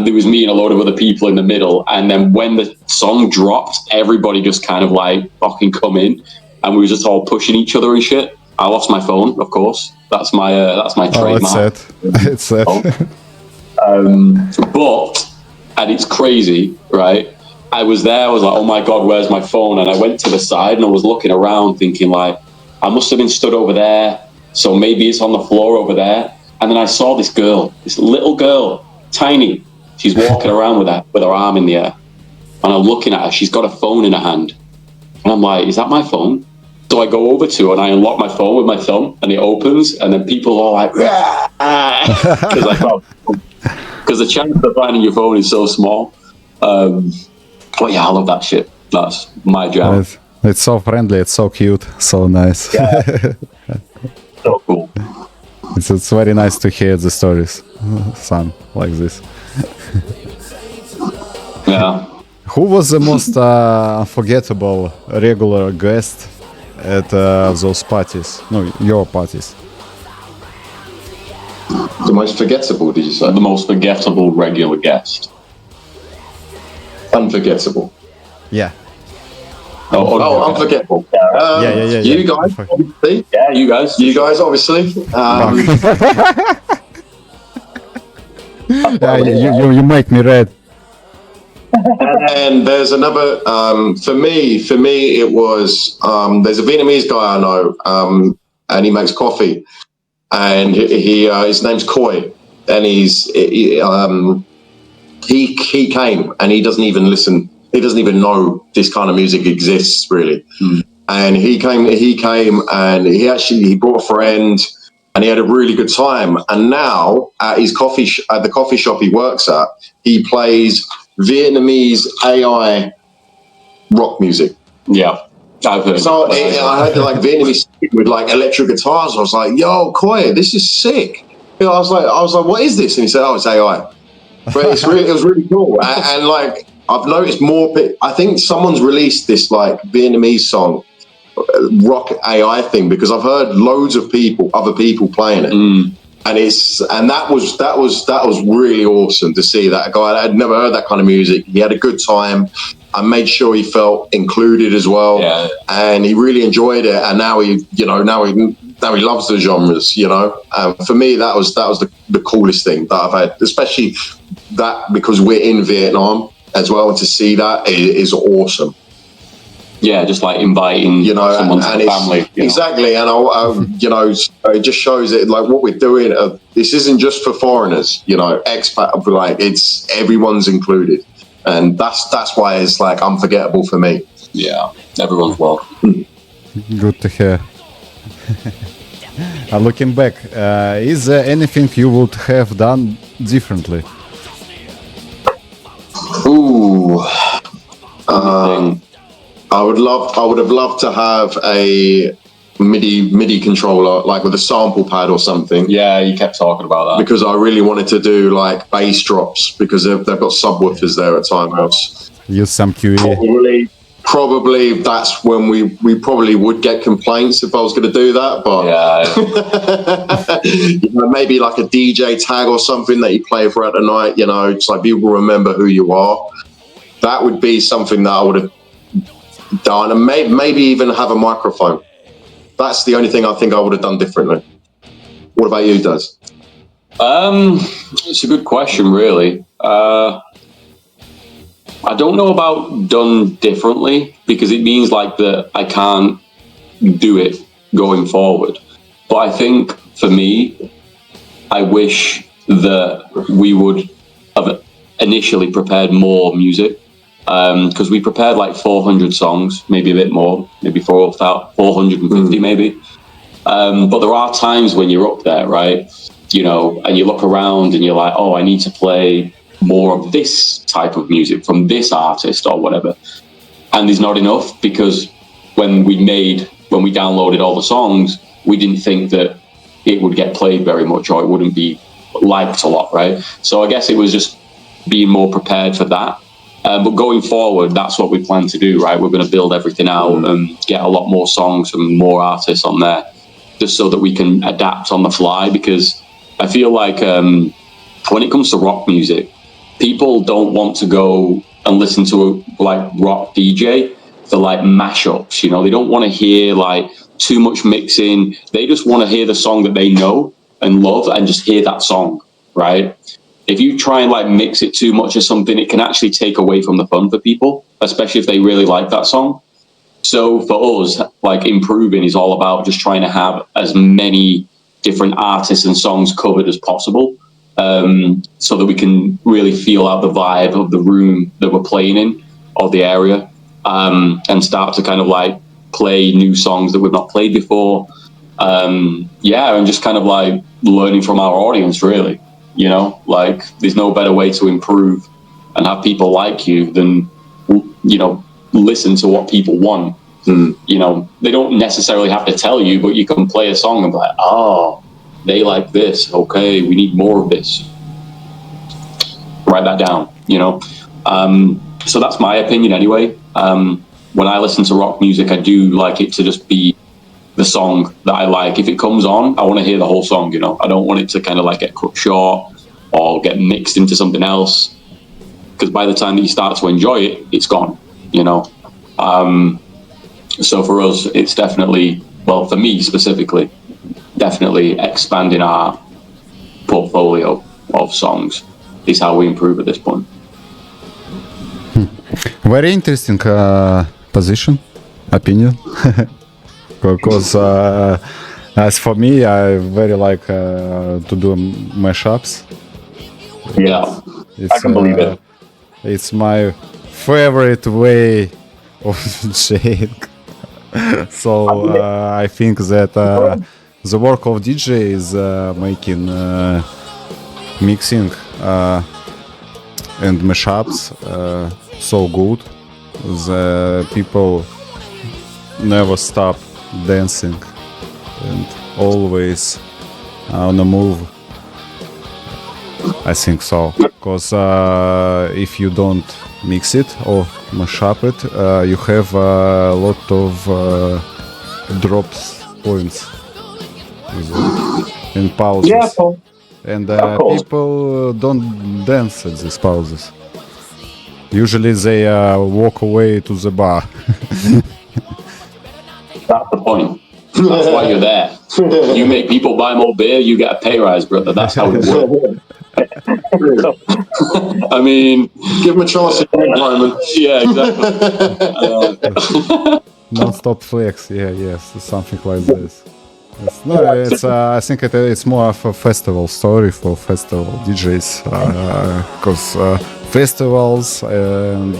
there was me and a load of other people in the middle. And then when the song dropped, everybody just kind of like fucking come in, and we were just all pushing each other and shit. I lost my phone, of course. That's my trademark. It's sad. But, and it's crazy, right? I was there, I was like, oh my God, where's my phone? And I went to the side and I was looking around thinking like, I must have been stood over there. So maybe it's on the floor over there. And then I saw this girl, this little girl, tiny. She's walking around with her arm in the air. And I'm looking at her, she's got a phone in her hand. And I'm like, is that my phone? So I go over to her and I unlock my phone with my thumb, and it opens, and then people are like, because the chance of finding your phone is so small. But yeah, I love that shit. That's my jam. It's so friendly, it's so cute, so nice. Yeah. So cool. It's very nice to hear the stories, son, like this. Yeah. Who was the most unforgettable regular guest at those parties? No, your parties. The most forgettable, did you say? The most forgettable regular guest. Unforgettable. Yeah. Unforgettable. Yeah. You guys, obviously. Yeah, you guys. You guys, obviously. You make me red. And there's another. For me, it was. There's a Vietnamese guy I know, and he makes coffee, and his name's Koi, and he came, and he doesn't even listen. He doesn't even know this kind of music exists, really. And he came, and he brought a friend, and he had a really good time. And now at his at the coffee shop he works at, he plays Vietnamese AI rock music. Yeah, I've heard. So I heard like Vietnamese with like electric guitars. I was like, "Yo, Koi, this is sick." I was like, "What is this?" And he said, "Oh, it's AI." But it was really cool. And like I've noticed more. I think someone's released this like Vietnamese song, rock AI thing, because I've heard loads of other people playing it. and that was really awesome to see that guy. I had never heard that kind of music. He had a good time. I made sure he felt included as well, and he really enjoyed it. And now he loves the genres. For me, that was the coolest thing that I've had, especially that because we're in Vietnam as well, and to see that is awesome. Yeah, just like inviting someone to the family. Exactly, and it just shows it like what we're doing. This isn't just for foreigners, expat. Like it's everyone's included, and that's why it's like unforgettable for me. Yeah, everyone's welcome. Good to hear. Looking back, is there anything you would have done differently? Ooh. I would have loved to have a MIDI controller, like with a sample pad or something. Yeah, you kept talking about that. Because I really wanted to do like bass drops, because they've got subwoofers there at Timehouse. Use some QE. Probably that's when we probably would get complaints if I was going to do that. But maybe like a DJ tag or something that you play throughout the night, just like people remember who you are. That would be something that I would have done, and maybe even have a microphone. That's the only thing I think I would have done differently. What about you, Daz? It's a good question, really. I don't know about done differently, because it means like that I can't do it going forward. But I think for me, I wish that we would have initially prepared more music. Because we prepared like 400 songs, maybe a bit more, maybe 450 maybe. But there are times when you're up there, right? And you look around and you're like, oh, I need to play more of this type of music from this artist or whatever. And there's not enough, because when we downloaded all the songs, we didn't think that it would get played very much, or it wouldn't be liked a lot, right? So I guess it was just being more prepared for that. But going forward, that's what we plan to do, right? We're going to build everything out and get a lot more songs and more artists on there, just so that we can adapt on the fly. Because I feel like when it comes to rock music, people don't want to go and listen to like rock DJ for like mashups. They don't want to hear like too much mixing. They just want to hear the song that they know and love, and just hear that song, right? If you try and like mix it too much or something, it can actually take away from the fun for people, especially if they really like that song. So for us, like improving is all about just trying to have as many different artists and songs covered as possible, so that we can really feel out the vibe of the room that we're playing in, or the area, and start to kind of like play new songs that we've not played before. And just kind of like learning from our audience, really. Like there's no better way to improve and have people like you than, listen to what people want. They don't necessarily have to tell you, but you can play a song and be like, oh, they like this. Okay, we need more of this. Write that down, So that's my opinion anyway. When I listen to rock music, I do like it to just be the song that I like. If it comes on, I want to hear the whole song, I don't want it to kind of like get cut short or get mixed into something else, because by the time that you start to enjoy it, it's gone, So for us, it's definitely, well, for me specifically, definitely expanding our portfolio of songs is how we improve at this point. Very interesting position, opinion. Because as for me, I very like to do mashups. Yeah, I can believe it. It's my favorite way of DJing. So I think that the work of DJ is making mixing and mashups so good. The people never stop dancing and always on the move. I think so, because if you don't mix it or mash up it, you have a lot of drops points, in pauses. Yeah, cool. And Of course. people don't dance at these pauses. Usually they walk away to the bar. That's the point. That's why you're there. You make people buy more beer, you get a pay rise, brother. That's how it works. I mean, Give them a chance to employment. yeah, exactly. Non-stop flex. Yeah, yes, something like this. I think it's more of a festival story for festival DJs, because festivals and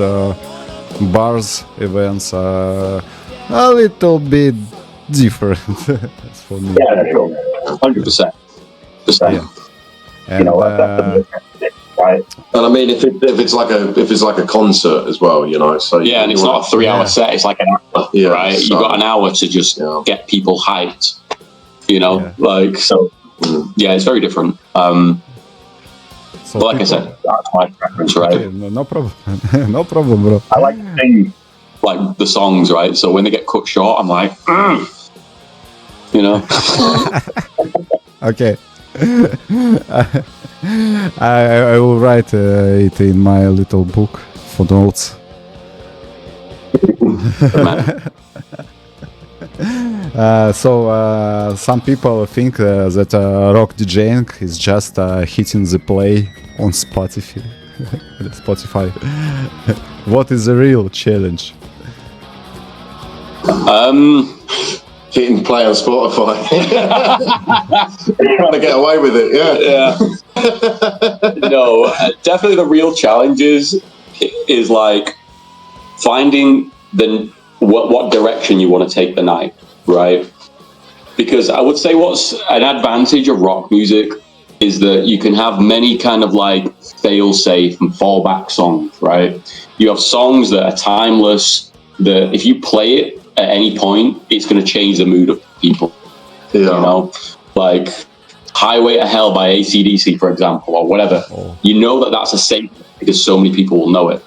bars events are a little bit different for me. Yeah, sure. 100%. Yeah. And right. And I mean, if it's like a concert as well, you know. So Yeah, and it's not a 3-hour set, it's like an hour, Yeah, right? so- You've got an hour to just get people hyped, you know? Yeah. Like, so, yeah, it's very different. so But like I people- said, that's my preference, right? Okay, no problem. No problem, bro. I like to sing. Like the songs, right? So when they get cut short, I'm like, you know? Okay. I will write it in my little book for notes. So some people think that rock DJing is just hitting the play on Spotify. Spotify. What is the real challenge? hitting play on Spotify, trying to get away with it. Yeah. No, definitely the real challenge is like finding what direction you want to take the night, right? Because I would say what's an advantage of rock music is that you can have many kind of like fail-safe and fallback songs, right? You have songs that are timeless, that if you play it at any point, it's going to change the mood of people. Yeah. You know, like Highway to Hell by AC/DC, for example, or whatever. Oh. You know that that's a safe because so many people will know it.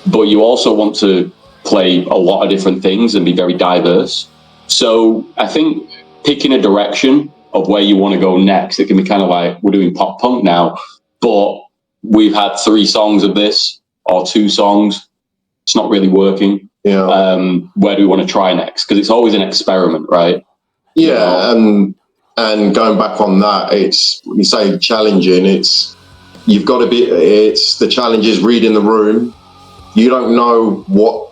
But you also want to play a lot of different things and be very diverse. So I think picking a direction of where you want to go next, it can be kind of like, we're doing pop punk now, but we've had 3 songs of this or 2 songs. It's not really working. Yeah. Where do we want to try next? Because it's always an experiment, right? Yeah, and going back on that, it's, when you say challenging, it's, you've got to be, it's, the challenge is reading the room. You don't know what,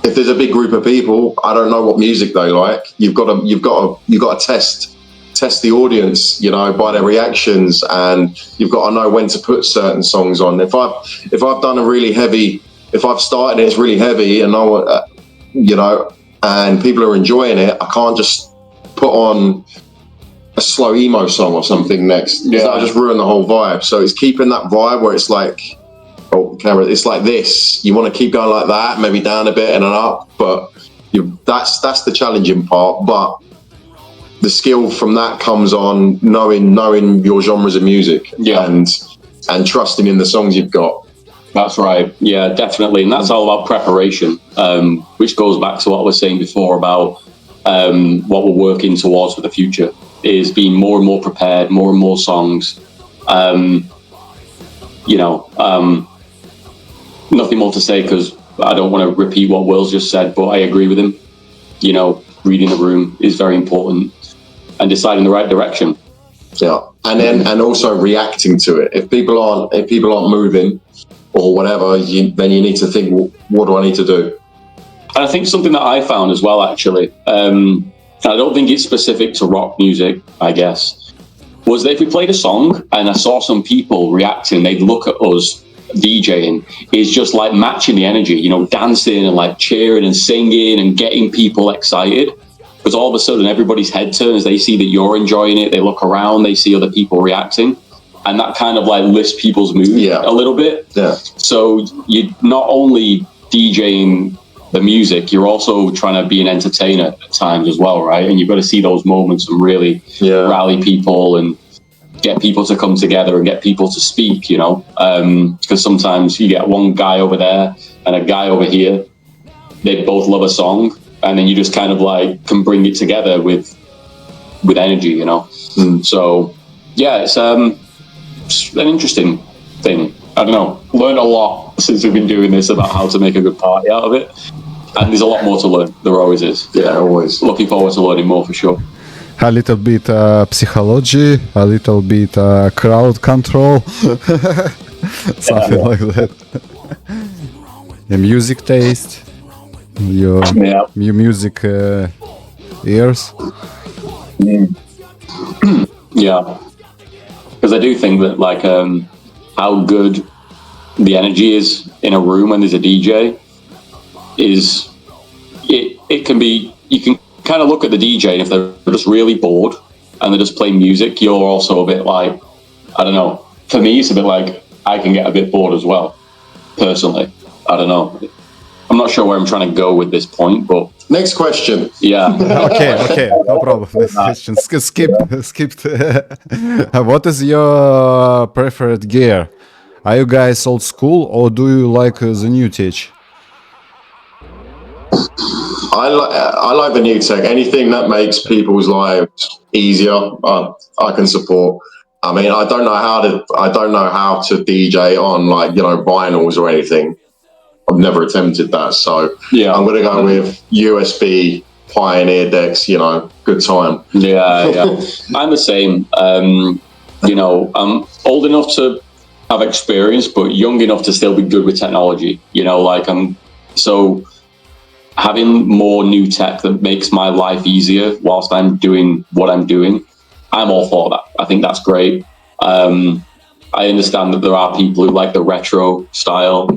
if there's a big group of people, I don't know what music they like. You've got to test the audience, you know, by their reactions, and you've got to know when to put certain songs on. If I've done a really heavy, if I've started it's really heavy and you know, and people are enjoying it, I can't just put on a slow emo song or something next. Yeah. That'll just ruin the whole vibe. So it's keeping that vibe where it's like, oh, camera, it's like this. You want to keep going like that, maybe down a bit and then up, but that's the challenging part. But the skill from that comes on knowing your genres of music, and trusting in the songs you've got. That's right. Yeah, definitely. And that's all about preparation, which goes back to what I was saying before about what we're working towards for the future, is being more and more prepared, more and more songs. Nothing more to say because I don't want to repeat what Will's just said, but I agree with him. You know, reading the room is very important and deciding the right direction. Yeah. And also reacting to it. If people aren't moving or whatever, then you need to think, well, what do I need to do? And I think something that I found as well, actually, and I don't think it's specific to rock music, I guess, was that if we played a song and I saw some people reacting, they'd look at us DJing, is just like matching the energy, you know, dancing and like cheering and singing and getting people excited. Because all of a sudden everybody's head turns, they see that you're enjoying it, they look around, they see other people reacting, and that kind of like lifts people's mood a little bit. Yeah. So you're not only DJing the music, you're also trying to be an entertainer at times as well, right? And you've got to see those moments and really rally people and get people to come together and get people to speak, you know? Because sometimes you get one guy over there and a guy over here, they both love a song, and then you just kind of like can bring it together with with energy, you know. So yeah, it's an interesting thing. I don't know, learned a lot since we've been doing this about how to make a good party out of it, and there's a lot more to learn. There always is. Yeah, always. Looking forward to learning more for sure. A little bit psychology, a little bit crowd control, something like that. The music taste, your music ears. Yeah, because I do think that like how good the energy is in a room when there's a DJ is it can be, you can kind of look at the DJ, and if they're just really bored and they're just playing music, you're also a bit like, I don't know, for me it's a bit like I can get a bit bored as well, personally. I don't know, I'm not sure where I'm trying to go with this point, but next question. Yeah. Okay, no problem. Next question. Skipped. What is your preferred gear? Are you guys old school or do you like the new tech? I like the new tech. Anything that makes people's lives easier, I can support. I mean, I don't know how to DJ on like, you know, vinyls or anything. I've never attempted that, so yeah, I'm gonna go with USB Pioneer decks. You know, good time. Yeah. I'm the same. You know, I'm old enough to have experience, but young enough to still be good with technology. You know, like so having more new tech that makes my life easier whilst I'm doing what I'm doing, I'm all for that. I think that's great. I understand that there are people who like the retro style.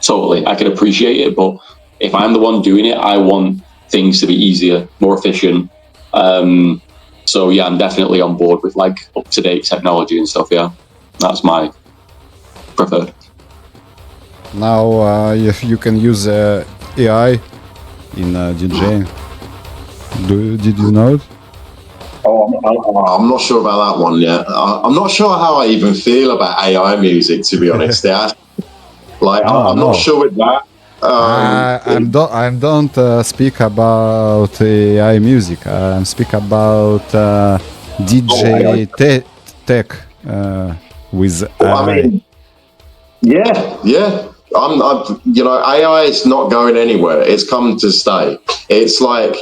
Totally, I can appreciate it, but if I'm the one doing it, I want things to be easier, more efficient. So yeah, I'm definitely on board with like up-to-date technology and stuff. Yeah, that's my preferred. Now, if you can use AI in DJing, did you know it? I'm not sure about that one yet. I'm not sure how I even feel about AI music, to be honest. I'm not sure with that. I don't speak about AI music. I speak about DJ tech with AI. I mean, yeah. I'm you know, AI is not going anywhere. It's come to stay. It's like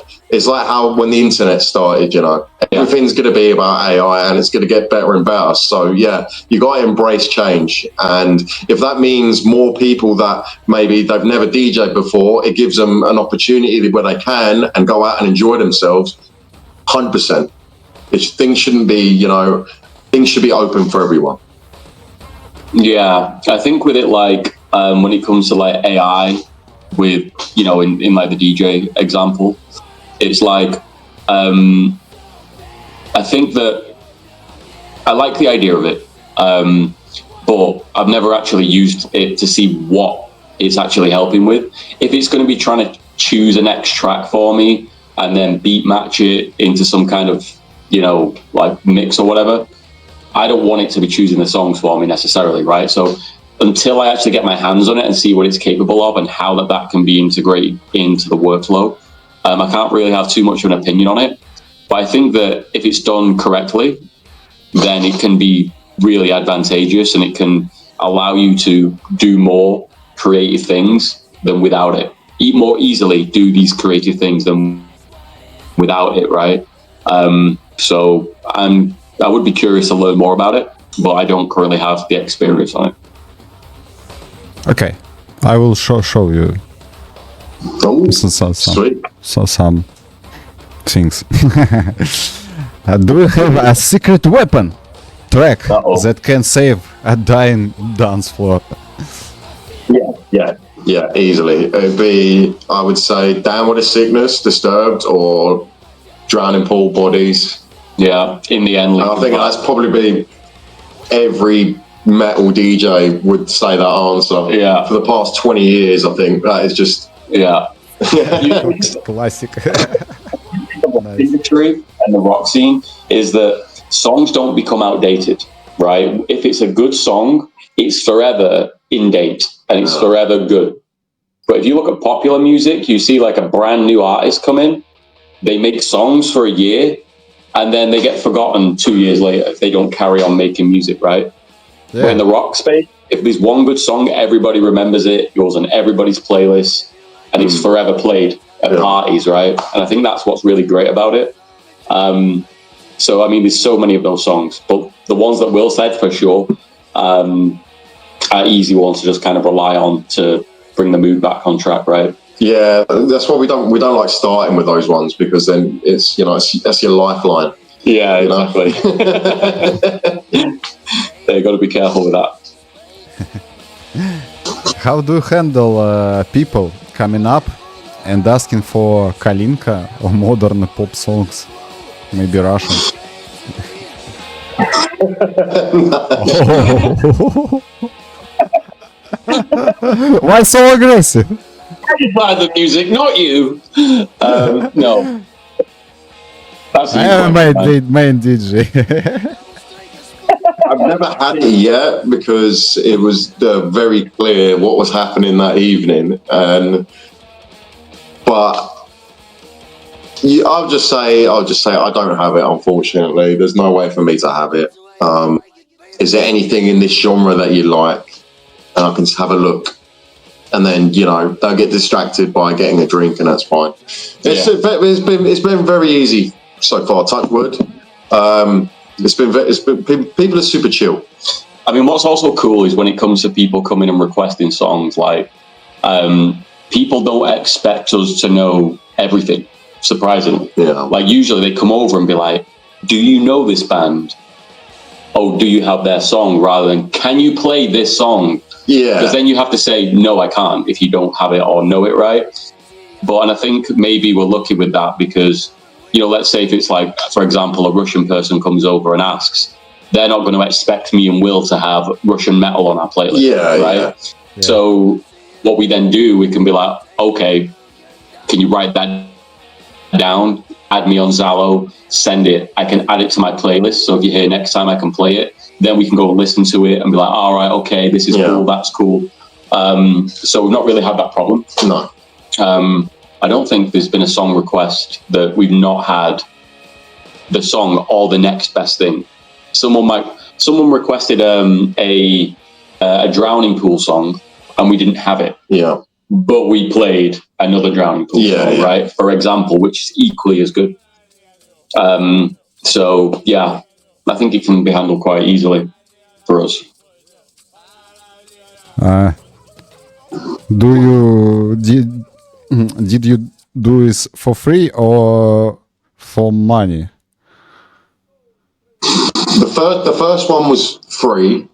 how when the internet started, you know, everything's going to be about AI and it's going to get better and better. So yeah, you got to embrace change. And if that means more people that maybe they've never DJed before, it gives them an opportunity where they can and go out and enjoy themselves. 100%. Things shouldn't be, you know, things should be open for everyone. Yeah, I think with it, like when it comes to like AI, with, you know, in like the DJ example, it's like I think that I like the idea of it, but I've never actually used it to see what it's actually helping with. If it's going to be trying to choose a next track for me and then beat match it into some kind of, you know, like mix or whatever, I don't want it to be choosing the songs for me necessarily, right? So until I actually get my hands on it and see what it's capable of and how that can be integrated into the workflow, I can't really have too much of an opinion on it. But I think that if it's done correctly, then it can be really advantageous and it can allow you to do more creative things than without it. More easily do these creative things than without it, right? So I would be curious to learn more about it, but I don't currently have the experience on it. Okay, I will show you some things. Do you have a secret weapon track that can save a dying dance floor? Yeah, easily. It'd be, I would say, Down with the Sickness, Disturbed, or Drowning Pool Bodies. Yeah, in the end. I think that's probably every metal DJ would say that answer. Yeah. For the past 20 years, I think that is just... Yeah. Classic. The industry and the rock scene is that songs don't become outdated, right? If it's a good song, it's forever in date and it's forever good. But if you look at popular music, you see like a brand new artist come in, they make songs for a year, and then they get forgotten 2 years later if they don't carry on making music, right? Yeah. But in the rock space, if there's one good song, everybody remembers it, it goes on everybody's playlist, and it's forever played at parties, right? And I think that's what's really great about it. So, I mean, there's so many of those songs, but the ones that Will said for sure are easy ones to just kind of rely on to bring the mood back on track, right? Yeah, that's why we don't like starting with those ones, because then it's, that's your lifeline. Yeah, exactly. You got to be careful with that. How do you handle people coming up and asking for Kalinka or modern pop songs? Maybe Russian. Why so aggressive? I buy the music, not you. No. I am main DJ. I've never had it yet because it was very clear what was happening that evening, but I'll just say I don't have it. Unfortunately, there's no way for me to have it. Is there anything in this genre that you like? And I can have a look, and then don't get distracted by getting a drink, and that's fine. It's been very easy so far. Touch wood. It's been people are super chill. I mean, what's also cool is when it comes to people coming and requesting songs, like people don't expect us to know everything. Surprisingly, like usually they come over and be like, "Do you know this band? Oh, do you have their song?" Rather than, "Can you play this song?" Yeah, because then you have to say, "No, I can't," if you don't have it or know it, right? And I think maybe we're lucky with that because, let's say if it's like, for example, a Russian person comes over and asks, they're not going to expect me and Will to have Russian metal on our playlist, right? Yeah. So what we then do, we can be like, "Okay, can you write that down, add me on Zalo, send it, I can add it to my playlist, so if you're here next time I can play it, then we can go and listen to it and be like, all right, okay, this is cool, that's cool." So we've not really had that problem. No. I don't think there's been a song request that we've not had the song or the next best thing. Someone requested a Drowning Pool song and we didn't have it. Yeah. But we played another Drowning Pool song, right? For example, which is equally as good. So yeah, I think it can be handled quite easily for us. Did you do this for free or for money? The first one was free.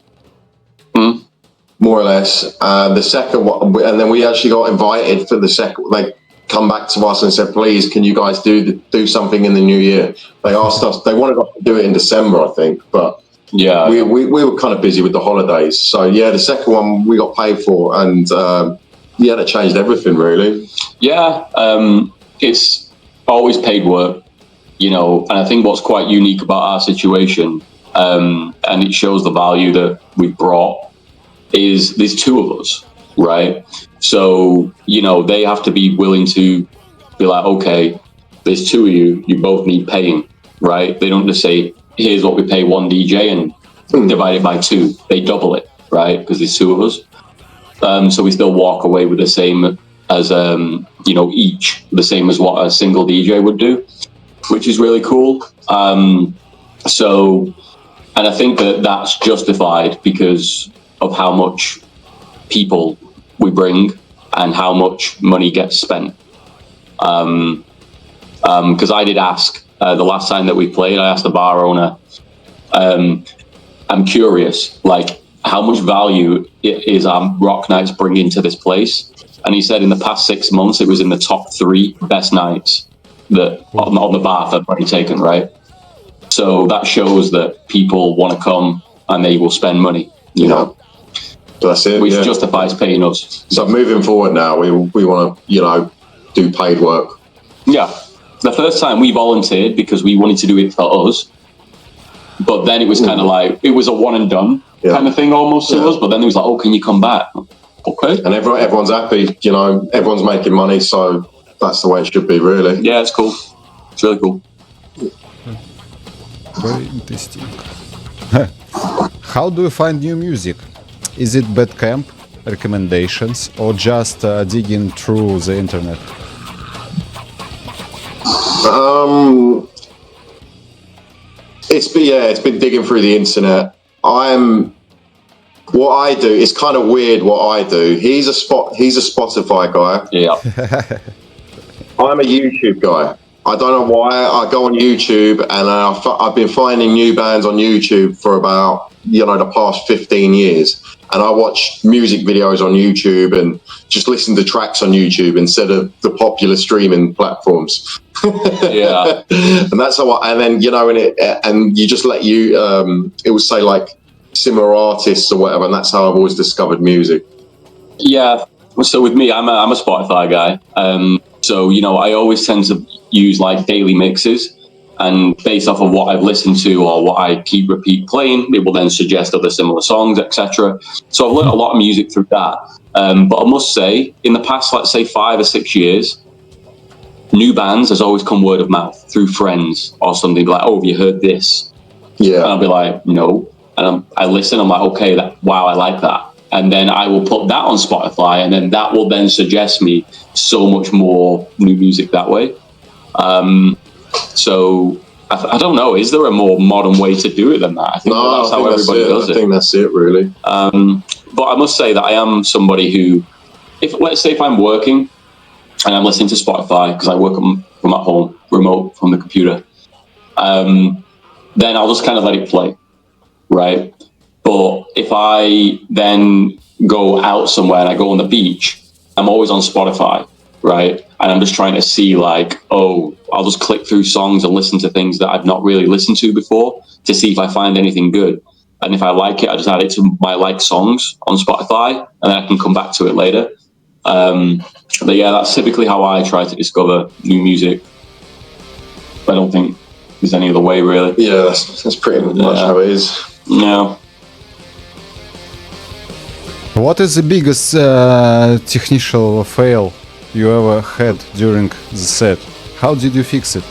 More or less. The second one, and then we actually got invited for the second. They come back to us and said, "Please, can you guys do something in the new year?" They asked us. They wanted us to do it in December, I think, but we were kind of busy with the holidays. So the second one we got paid for, and that changed everything really. Yeah, it's always paid work, and I think what's quite unique about our situation, and it shows the value that we brought, is there's two of us, right? So, they have to be willing to be like, okay, there's two of you, you both need paying, right? They don't just say, here's what we pay one DJ and divide it by two. They double it, right? Because there's two of us. So we still walk away with the same as, each, the same as what a single DJ would do, which is really cool. And I think that's justified because of how much people we bring and how much money gets spent. Because I did ask the last time that we played, I asked the bar owner, I'm curious, like how much value is our rock nights bringing to this place? And he said in the past 6 months, it was in the top 3 best nights that on the bar that already taken, right? So that shows that people want to come and they will spend money, you know. That's it. Which justifies paying us. So moving forward now, we want to, do paid work. Yeah. The first time we volunteered because we wanted to do it for us. But then it was kind of like, it was a one and done kind of thing almost to us. But then it was like, oh, can you come back? Okay. And everyone's happy, everyone's making money. So that's the way it should be, really. Yeah, it's cool. It's really cool. Very interesting. How do you find new music? Is it Bandcamp recommendations or just digging through the internet? It's been digging through the internet. What I do is kind of weird. What I do, he's a Spotify guy. Yeah. I'm a YouTube guy. I don't know why. I go on YouTube and I've been finding new bands on YouTube for about the past 15 years. And I watch music videos on YouTube and just listen to tracks on YouTube instead of the popular streaming platforms. Yeah. And that's how and then and you just let it will say like similar artists or whatever, and that's how I've always discovered music. Yeah. So with me, I'm a Spotify guy. So I always tend to use like daily mixes, and based off of what I've listened to or what I repeat playing, it will then suggest other similar songs, etc. So I've learned a lot of music through that. But I must say, in the past, let's say 5 or 6 years, new bands has always come word of mouth through friends or something like, "Oh, have you heard this?" Yeah. And I'll be like, "No." And I listen. I'm like, "Okay, wow, I like that." And then I will put that on Spotify, and then that will then suggest me so much more new music that way. So I don't know. Is there a more modern way to do it than that? I think that's how everybody does it. I think that's it, really. But I must say that I am somebody who, let's say if I'm working and I'm listening to Spotify because I work from at home, remote from the computer, then I'll just kind of let it play, right? But if I then go out somewhere and I go on the beach, I'm always on Spotify, right? And I'm just trying to see like, I'll just click through songs and listen to things that I've not really listened to before to see if I find anything good. And if I like it, I just add it to my like songs on Spotify, and then I can come back to it later. But yeah, that's typically how I try to discover new music. I don't think there's any other way, really. Yeah, that's pretty much how it is. No. What is the biggest technical fail you ever had during the set? How did you fix it?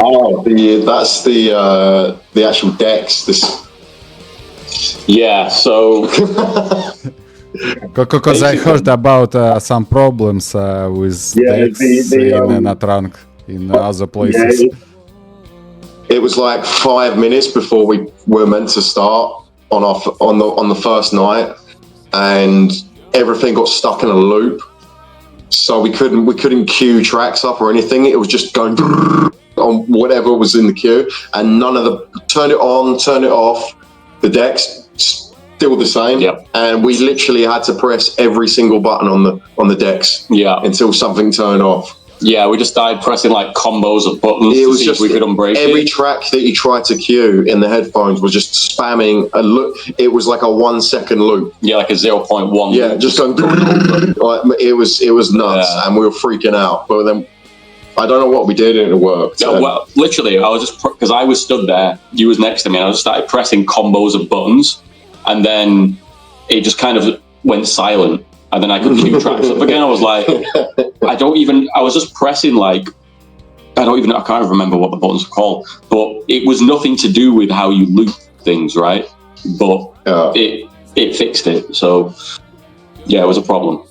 Oh, that's the actual decks. Yeah, so Because I heard about some problems with decks in Thrang in other places. Yeah, it was like 5 minutes before we were meant to start on the first night, and everything got stuck in a loop. So we couldn't queue tracks up or anything. It was just going on whatever was in the queue, and none of the turn it on, turn it off. The decks still the same. Yep. And we literally had to press every single button on the decks. Yeah. Until something turned off. Yeah, we just started pressing like combos of buttons to see if we could unbreak every it. track that you tried to cue in the headphones was just spamming a loop. It was like a 1 second loop. Yeah, like a 0.1. Yeah, just going. It was nuts, and we were freaking out. But then I don't know what we did, and it worked. Yeah, well, literally, I was just because I was stood there, you was next to me, and I just started pressing combos of buttons, and then it just kind of went silent. And then I could cue tracks up again. I was like, I was just pressing like, I can't remember what the buttons were called, but it was nothing to do with how you loop things, right? But it fixed it. So yeah, it was a problem.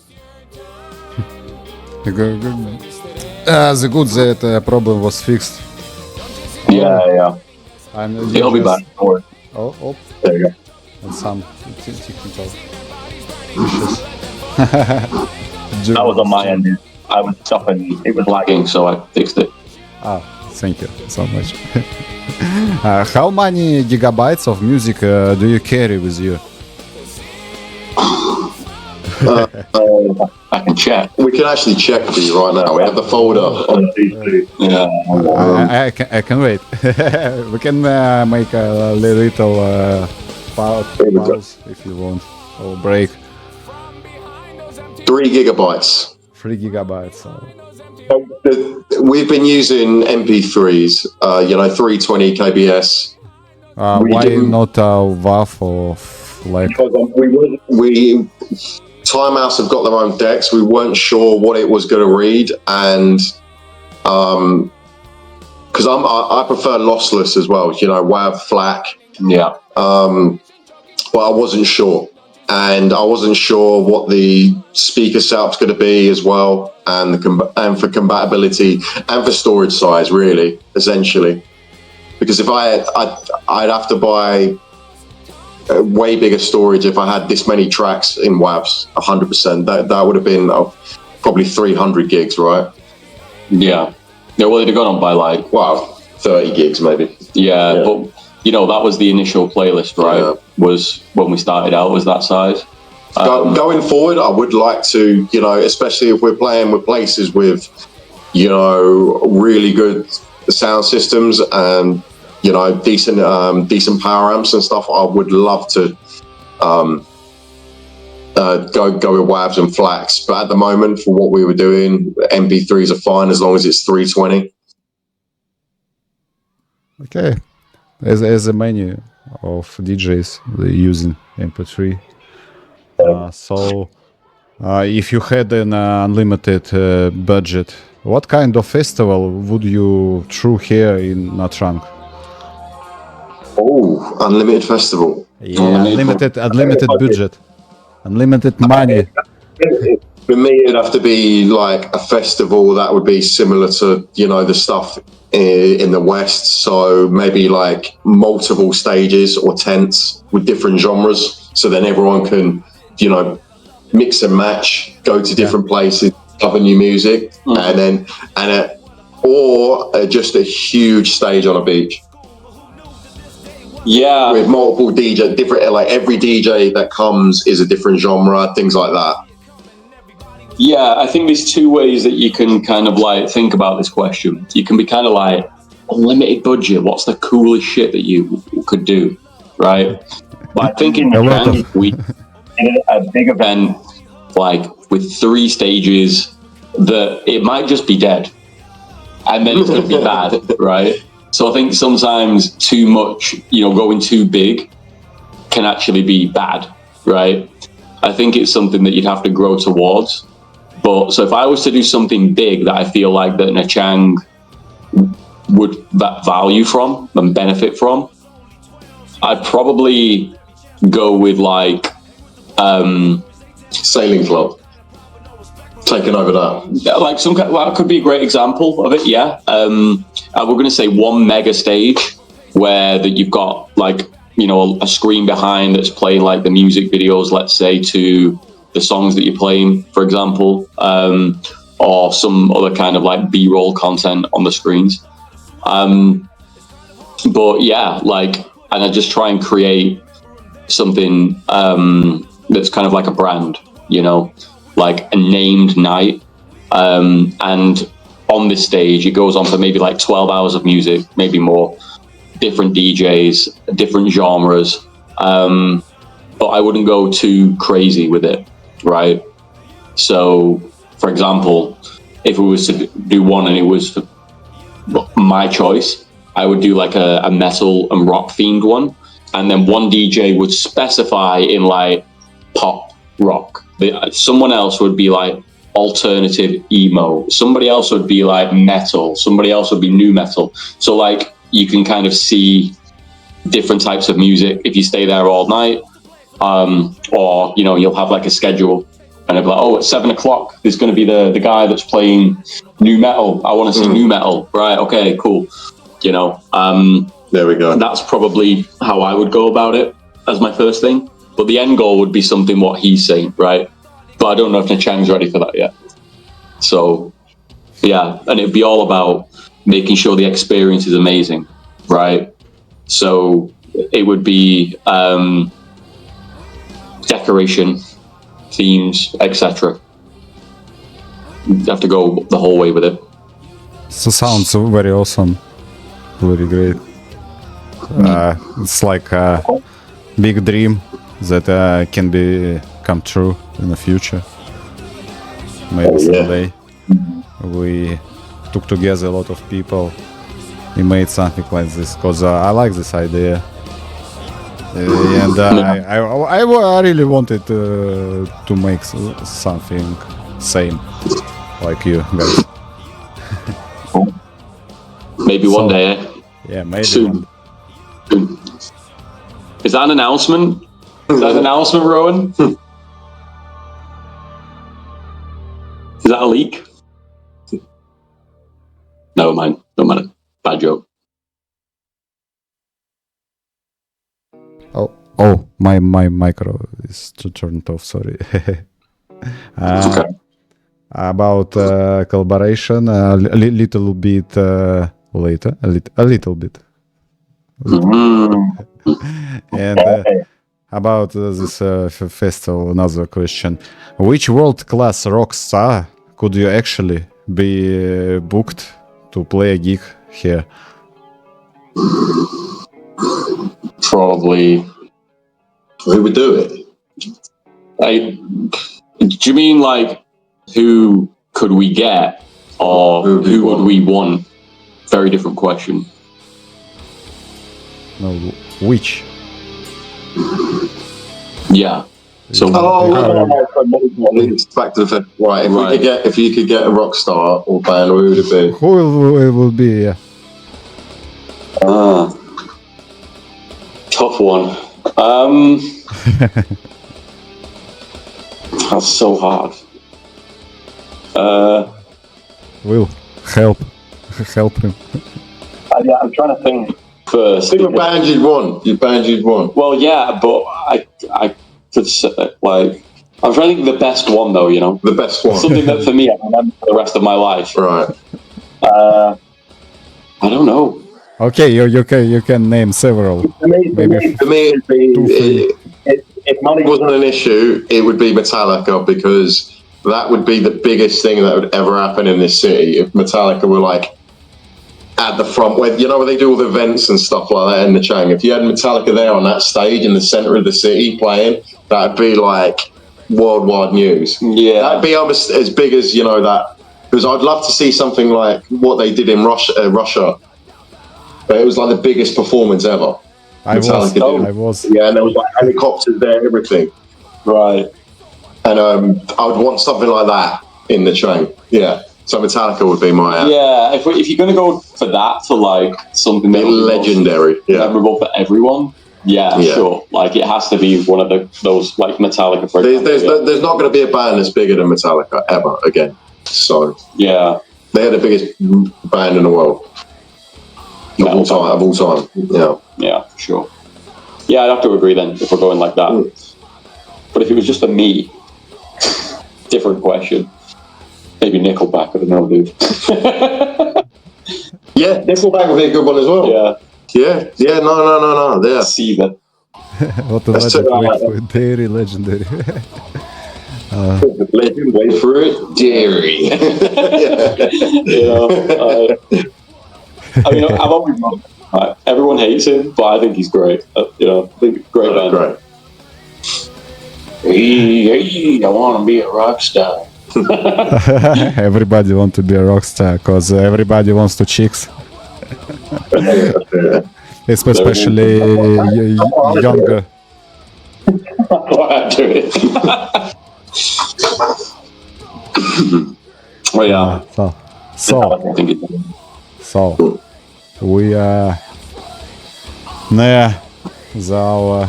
The good that problem was fixed. Yeah. It'll be back. Oh, there you go. And some technical issues. That was on my end. I was stopping. It was lagging, so I fixed it. Thank you so much. How many gigabytes of music do you carry with you? I can check. We can actually check for you right now. We have the folder on the PC. Yeah. I can wait. We can make a little pause if you want, or break. 3 gigabytes. 3 gigabytes. We've been using MP3s, 320 kbs. Why not WAV or like? We Timehouse have got their own decks. We weren't sure what it was going to read, and because I prefer lossless as well. You know, WAV, FLAC. Yeah. But I wasn't sure, and I wasn't sure what the speaker setup's going to be as well, and for compatibility and for storage size, really, essentially. Because if I'd have to buy a way bigger storage if I had this many tracks in WAVs, 100%. That would have been probably 300 gigs, right? Yeah. Yeah, well, they'd have gone on by like, 30 gigs maybe. Yeah, but you know, that was the initial playlist, right? Yeah. Was when we started out, was that size. Going forward, I would like to, you know, especially if we're playing with places with, you know, really good sound systems and, you know, decent power amps and stuff. I would love to go with WAVs and FLACs, but at the moment, for what we were doing, MP3s are fine as long as it's 320. Okay. As a many of DJs using MP3. So if you had an unlimited budget, what kind of festival would you throw here in Nячанге? Oh, unlimited festival. Yeah, unlimited budget, unlimited money. For me, it'd have to be like a festival that would be similar to, you know, the stuff in the West. So maybe like multiple stages or tents with different genres. So then everyone can, you know, mix and match, go to different places, cover new music, or just a huge stage on a beach. Yeah. With multiple DJ, different, like every DJ that comes is a different genre, things like that. Yeah, I think there's two ways that you can kind of like think about this question. You can be kind of like, unlimited budget, what's the coolest shit that you could do, right? But I think in Nячанге, we did a big event like with 3 stages that it might just be dead. And then it's going to be bad, right? So I think sometimes too much, you know, going too big can actually be bad, right? I think it's something that you'd have to grow towards. But so if I was to do something big that I feel like that Nячанге would value from and benefit from, I'd probably go with like Sailing Club. Taking over that. Like some kind, well, that could be a great example of it, yeah. We're going to say one mega stage where that you've got like, you know, a screen behind that's playing like the music videos, let's say, to the songs that you're playing, for example, or some other kind of like B-roll content on the screens. But yeah, like, and I just try and create something that's kind of like a brand, you know, like a named night. And on this stage, it goes on for maybe like 12 hours of music, maybe more, different DJs, different genres. But I wouldn't go too crazy with it, right? So, for example, if we was to do one and it was my choice, I would do like a metal and rock themed one. And then one DJ would specify in like pop rock. Someone else would be like alternative emo. Somebody else would be like metal. Somebody else would be new metal. So like you can kind of see different types of music if you stay there all night. Or, you know, you'll have like a schedule and it'll be like, oh, at 7 o'clock, there's going to be the guy that's playing new metal. I want to see new metal. Right. Okay, cool. You know, there we go. That's probably how I would go about it as my first thing. But the end goal would be something what he's saying, right? But I don't know if Nячange's ready for that yet. So, yeah, and it'd be all about making sure the experience is amazing, right? So it would be decoration, themes, etc. You have to go the whole way with it. So sounds very awesome, very great. It's like a big dream that can be come true in the future. Maybe someday. We took together a lot of people. We made something like this because I like this idea. And I really wanted to make something same like you guys. Maybe one day. Yeah, maybe. Soon. Is that an announcement? Is that an announcement, Rowan? Is that a leak? No, man. No matter. Bad joke. Oh, my micro is turned off. Sorry. Okay. About collaboration, a little bit later. A little bit. And about this festival, another question: which world-class rock star could you actually be booked to play a gig here? Probably. Who would do it? Do you mean like who could we get, or who would we want? Very different question. No, which? Yeah. So Back to the fact, right? If you could get a rock star or band, who would it be? Who it will be? Yeah. Tough one. That's so hard. Will help him. Yeah, I'm trying to think first. Think of band you'd want. Well, yeah, but I could say, like, I'm trying to think of the best one though. You know, The best one. something that for me I remember for the rest of my life. Right. I don't know. Okay, you can name several. Maybe For me, it'd be, if money wasn't an issue, it would be Metallica, because that would be the biggest thing that would ever happen in this city. If Metallica were like at the front, where they do all the events and stuff like that in Nячanге. If you had Metallica there on that stage in the center of the city playing, that'd be like worldwide news. Yeah, that'd be almost as big as that. Because I'd love to see something like what they did in Russia. But it was like the biggest performance ever. I was. Yeah, and there was like helicopters there, everything. right. And I would want something like that in the train. Yeah. So Metallica would be my Yeah, if you're gonna go for that, for like something that legendary, memorable for everyone, yeah, sure. Like it has to be one of those like Metallica. For there's not going to be a band that's bigger than Metallica ever again. So yeah, they're the biggest band in the world of all time. Yeah, for sure. Yeah, I'd have to agree then if we're going like that. But if it was just a me, different question. Maybe Nickelback, I don't know, dude. Yeah, Nickelback would be a good one as well. Yeah. No. Yeah. See that. What a legend! Very legendary. Legend, wait for it, Dairy. I mean, I've always loved him. Everyone hates him, but I think he's great. I think great band. Great. Hey, I want to be a rock star. Everybody wants to be a rock star because everybody wants to chicks. Especially younger. Oh yeah. So we are near our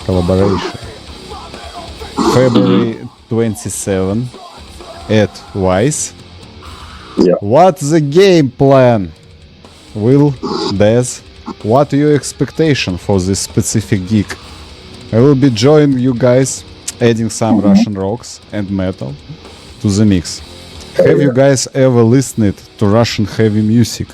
collaboration. February 27 at Vice. Yeah. What's the game plan? Will, Des, what are your expectation for this specific gig? I will be joining you guys, adding some Russian rocks and metal to the mix. Have you guys ever listened to Russian heavy music?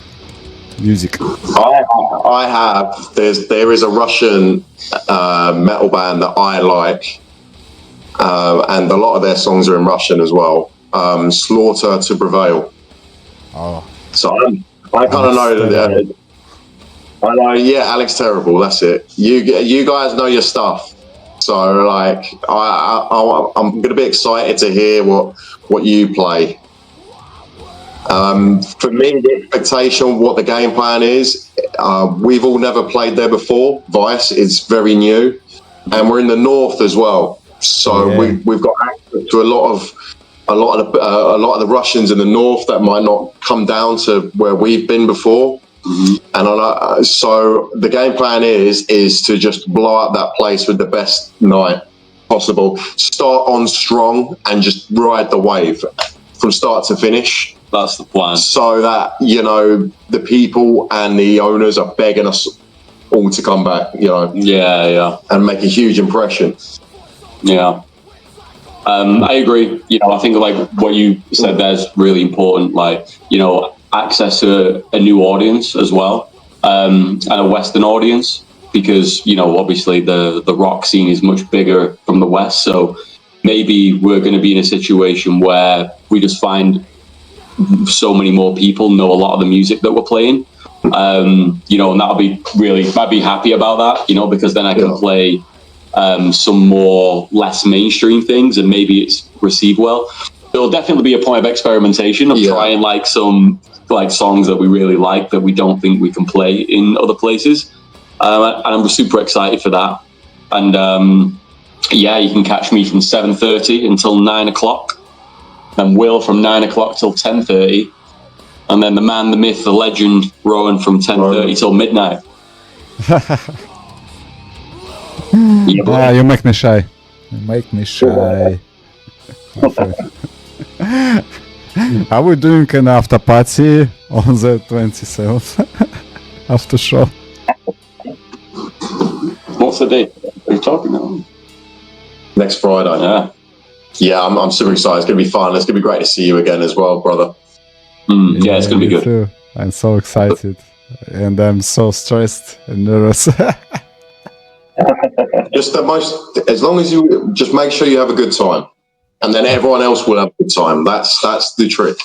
I have. There is a Russian metal band that I like, and a lot of their songs are in Russian as well. Slaughter to Prevail. Oh, so I kind of know that. I know, yeah, Alex Terrible. That's it. You guys know your stuff. So like, I'm gonna be excited to hear what you play. For me, the expectation, what the game plan is, we've all never played there before. Vice is very new, and we're in the north as well. So we've got access to a lot of a lot of the Russians in the north that might not come down to where we've been before. And so the game plan is to just blow up that place with the best night possible. Start on strong and just ride the wave from start to finish. That's the plan. So that, you know, the people and the owners are begging us all to come back, you know. Yeah. And make a huge impression. Yeah. I agree. You know, I think like what you said there's really important, like, you know, access to a new audience as well, and a Western audience, because, you know, obviously the rock scene is much bigger from the West. So maybe we're going to be in a situation where we just find so many more people know a lot of the music that we're playing. You know, and I'd be happy about that, you know, because then I can play some more less mainstream things and maybe it's received well. There'll definitely be a point of experimentation of trying like some like songs that we really like that we don't think we can play in other places. And I'm super excited for that. And yeah, you can catch me from 7:30 until 9 o'clock. And Will from 9 o'clock till 10:30. And then the man, the myth, the legend, Rowan from 10:30 till midnight. You make me shy. You make me shy. Are we doing an after party on the 27th after show? What's the date? What are you talking about? Next Friday. Yeah, I'm super excited. It's going to be fun. It's going to be great to see you again as well, brother. Yeah, it's going to be good. Too. I'm so excited. And I'm so stressed and nervous. Just as long as you just make sure you have a good time. And then everyone else will have a good time. That's the trick.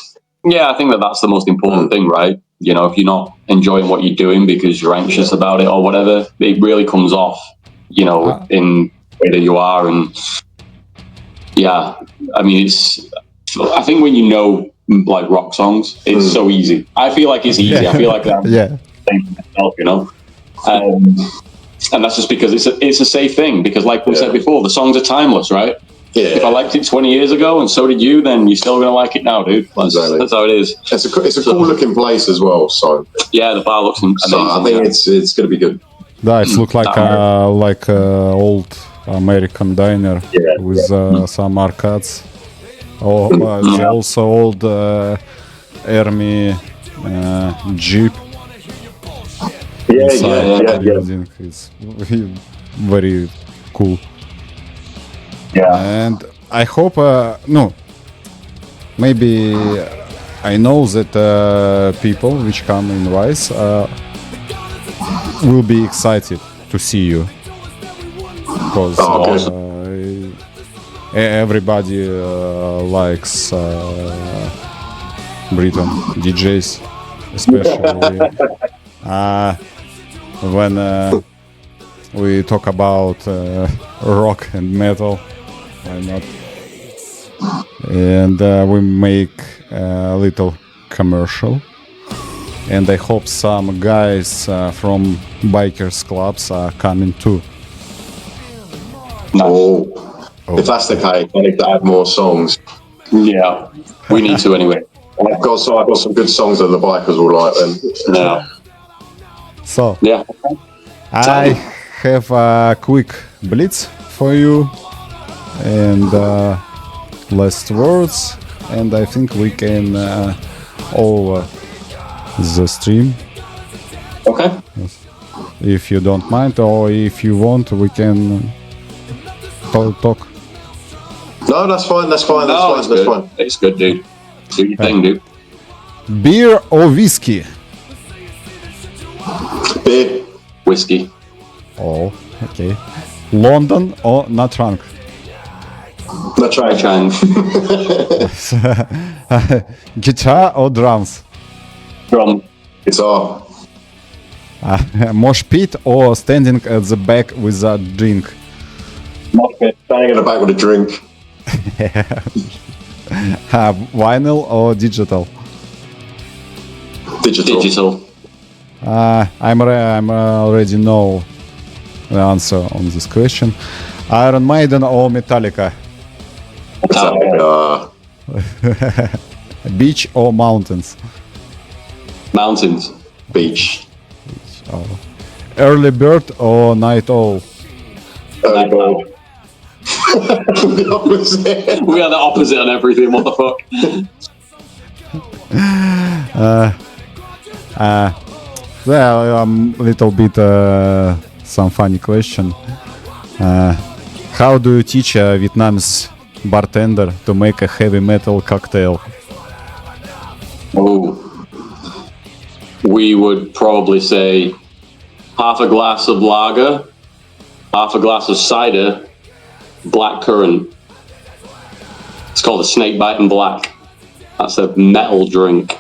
Yeah, I think that's the most important thing, right? You know, if you're not enjoying what you're doing because you're anxious about it or whatever, it really comes off, you know, in the way that you are. And yeah, I mean, I think when you know, like, rock songs, it's so easy. I feel like it's easy. I feel like that. Myself, you know. And that's just because it's a safe thing. Because like we said before, the songs are timeless, right? Yeah. If I liked it 20 years ago and so did you, then you're still going to like it now, dude. That's how it is. It's a cool looking place as well. So yeah, the bar looks amazing. So I think it's going to be good. It looks like old American diner with some arcades. Also old army jeep. Yeah. It's very cool. Yeah. And I hope, maybe I know that people which come in Vice will be excited to see you. Because everybody likes Britain DJs, especially when we talk about rock and metal. Why not? And we make a little commercial. And I hope some guys from bikers clubs are coming too. If that's the case, I need to add more songs. Yeah, we need to anyway. I've got some good songs that the bikers will like then. Yeah. So, yeah. I have a quick blitz for you and last words, and I think we can over the stream. Okay. If you don't mind, or if you want, we can talk. No, that's fine. That's fine. That's fine. It's good, dude. Do your thing, dude. Beer or whiskey? Beer. Whiskey. Oh, okay. London or Thrang? Nячанге. Guitar or drums? Drum. Guitar. Mosh pit or standing at the back with a drink? Mosh pit. Standing at the back with a drink. Vinyl or digital? Digital. I'm already know the answer on this question. Iron Maiden or Metallica? Beach or mountains? Mountains. Beach. Oh. Early bird or night owl? Early bird. The opposite. We are the opposite on everything. What the fuck? Well, a little bit some funny question. How do you teach a Vietnamese bartender to make a heavy metal cocktail? Oh, we would probably say half a glass of lager, half a glass of cider, black currant. It's called a snake bite and black. That's a metal drink.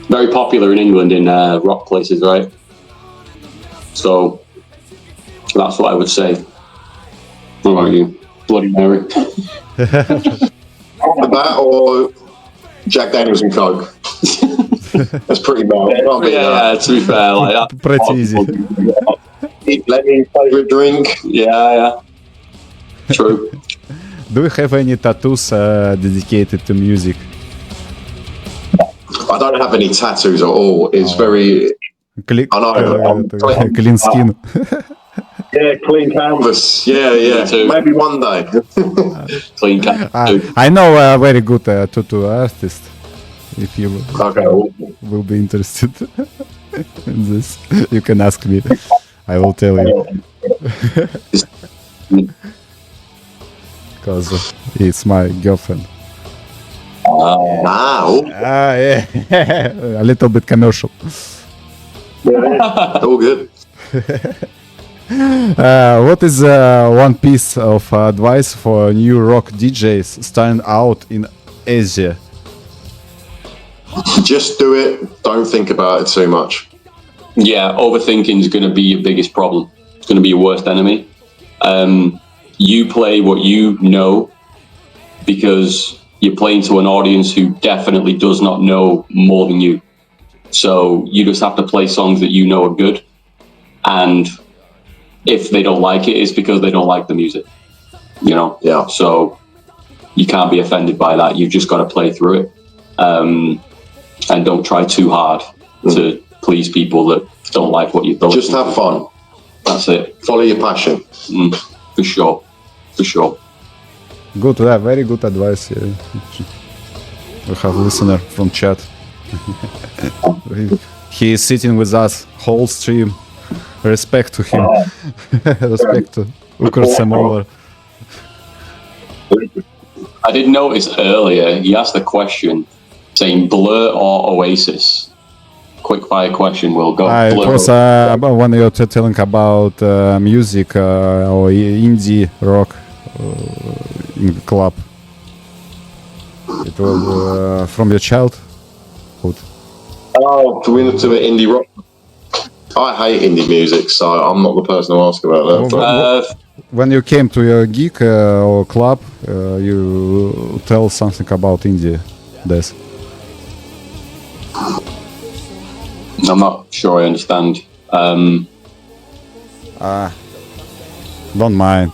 Very popular in England in rock places, right? So that's what I would say. What about you? Bloody Mary. That or Jack Daniels and Coke. That's pretty bad. Yeah, to be fair, like that. Pretty easy. Lenny's favourite drink. Yeah. True. Do you have any tattoos dedicated to music? I don't have any tattoos at all. It's very... I know. Clean skin. Yeah, clean canvas. Yeah. too. Maybe one day. Clean cut. I know a very good tattoo artist. If you Okay. will be interested in this, you can ask me. I will tell you. Because it's my girlfriend. Yeah. A little bit commercial. All good. What is one piece of advice for new rock DJs starting out in Asia? Just do it. Don't think about it too much. Yeah, overthinking is going to be your biggest problem. It's going to be your worst enemy. You play what you know because you're playing to an audience who definitely does not know more than you. So you just have to play songs that you know are good. And if they don't like it, it's because they don't like the music. You know? Yeah. So you can't be offended by that. You've just got to play through it. And don't try too hard to please people that don't like what you've done. Just have fun. That's it. Follow your passion. For sure. Good, very good advice. We have a listener from chat. He is sitting with us whole stream. Respect to him. Respect to Ukr Samovar. I did notice earlier he asked a question saying Blur or Oasis. Quick fire question. We'll go. It was when you're telling about music or indie rock in the club. It was from your childhood. Oh, to indie rock. I hate indie music, so I'm not the person to ask about that. When you came to your gig or club, you tell something about indie. This. I'm not sure I understand. Don't mind.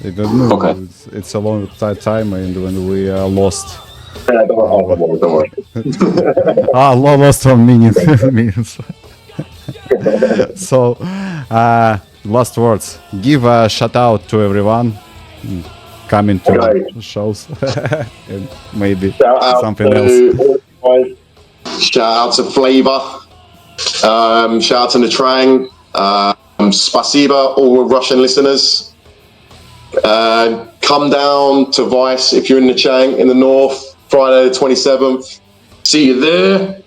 Okay. It's a long time, and when we are lost. Yeah, don't worry. Lost on minutes. So, last words. Give a shout out to everyone coming to shows, and maybe something else. Shout out to Flavor. Shout out to the Thrang. Spasiba, all Russian listeners. Come down to Vice if you're in Nячанге in the north, Friday the 27th. See you there.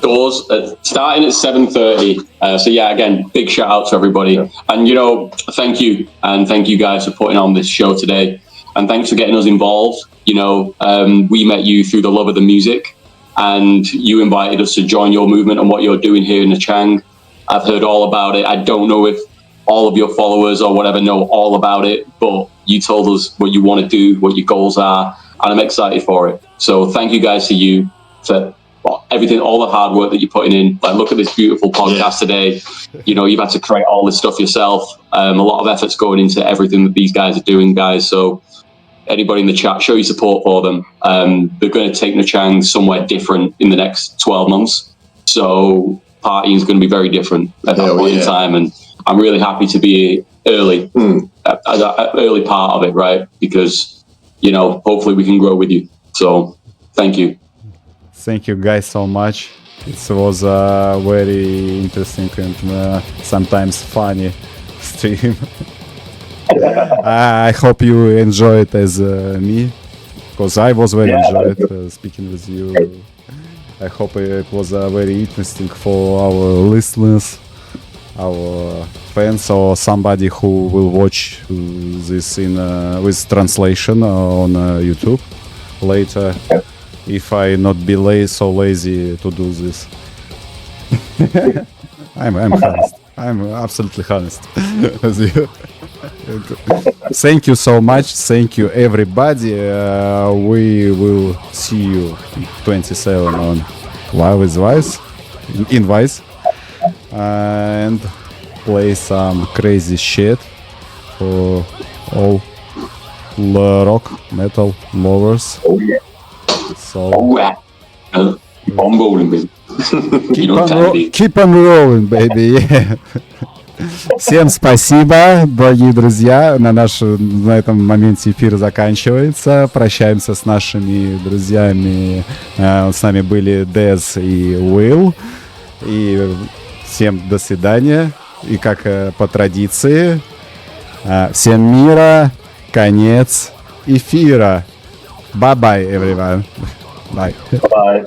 Doors starting at 7:30. So yeah, again, big shout out to everybody. And thank you guys for putting on this show today. And thanks for getting us involved. We met you through the love of the music, and you invited us to join your movement and what you're doing here in Nячанге. I've heard all about it. I don't know if all of your followers or whatever know all about it, but you told us what you want to do, what your goals are, and I'm excited for it. So thank you guys to you for everything, all the hard work that you're putting in. Like, look at this beautiful podcast today. You've had to create all this stuff yourself. A lot of effort's going into everything that these guys are doing, guys. So anybody in the chat, show your support for them. They're going to take Nячанге somewhere different in the next 12 months. So partying is going to be very different at that point in time. And I'm really happy to be early, as an early part of it, right? Because, you know, hopefully we can grow with you. So thank you. Thank you guys so much. It was a very interesting and sometimes funny stream. I hope you enjoy it as me, because I was very enjoyed speaking with you. I hope it was very interesting for our listeners, our fans, or somebody who will watch this in with translation on YouTube later. If I not be so lazy to do this. I'm honest. I'm absolutely honest with you. Thank you so much. Thank you, everybody. We will see you 27 on Live with Vice, in Vice, and play some crazy shit for all rock metal lovers. Oh yeah. So keep on rolling, baby. keep on rolling, baby. Yeah. Всем спасибо, дорогие друзья. На этом моменте эфир заканчивается. Прощаемся с нашими друзьями. С нами были Дез и Уилл. И всем до свидания. И как по традиции, всем мира, конец эфира. Bye-bye, everyone. Bye. Bye.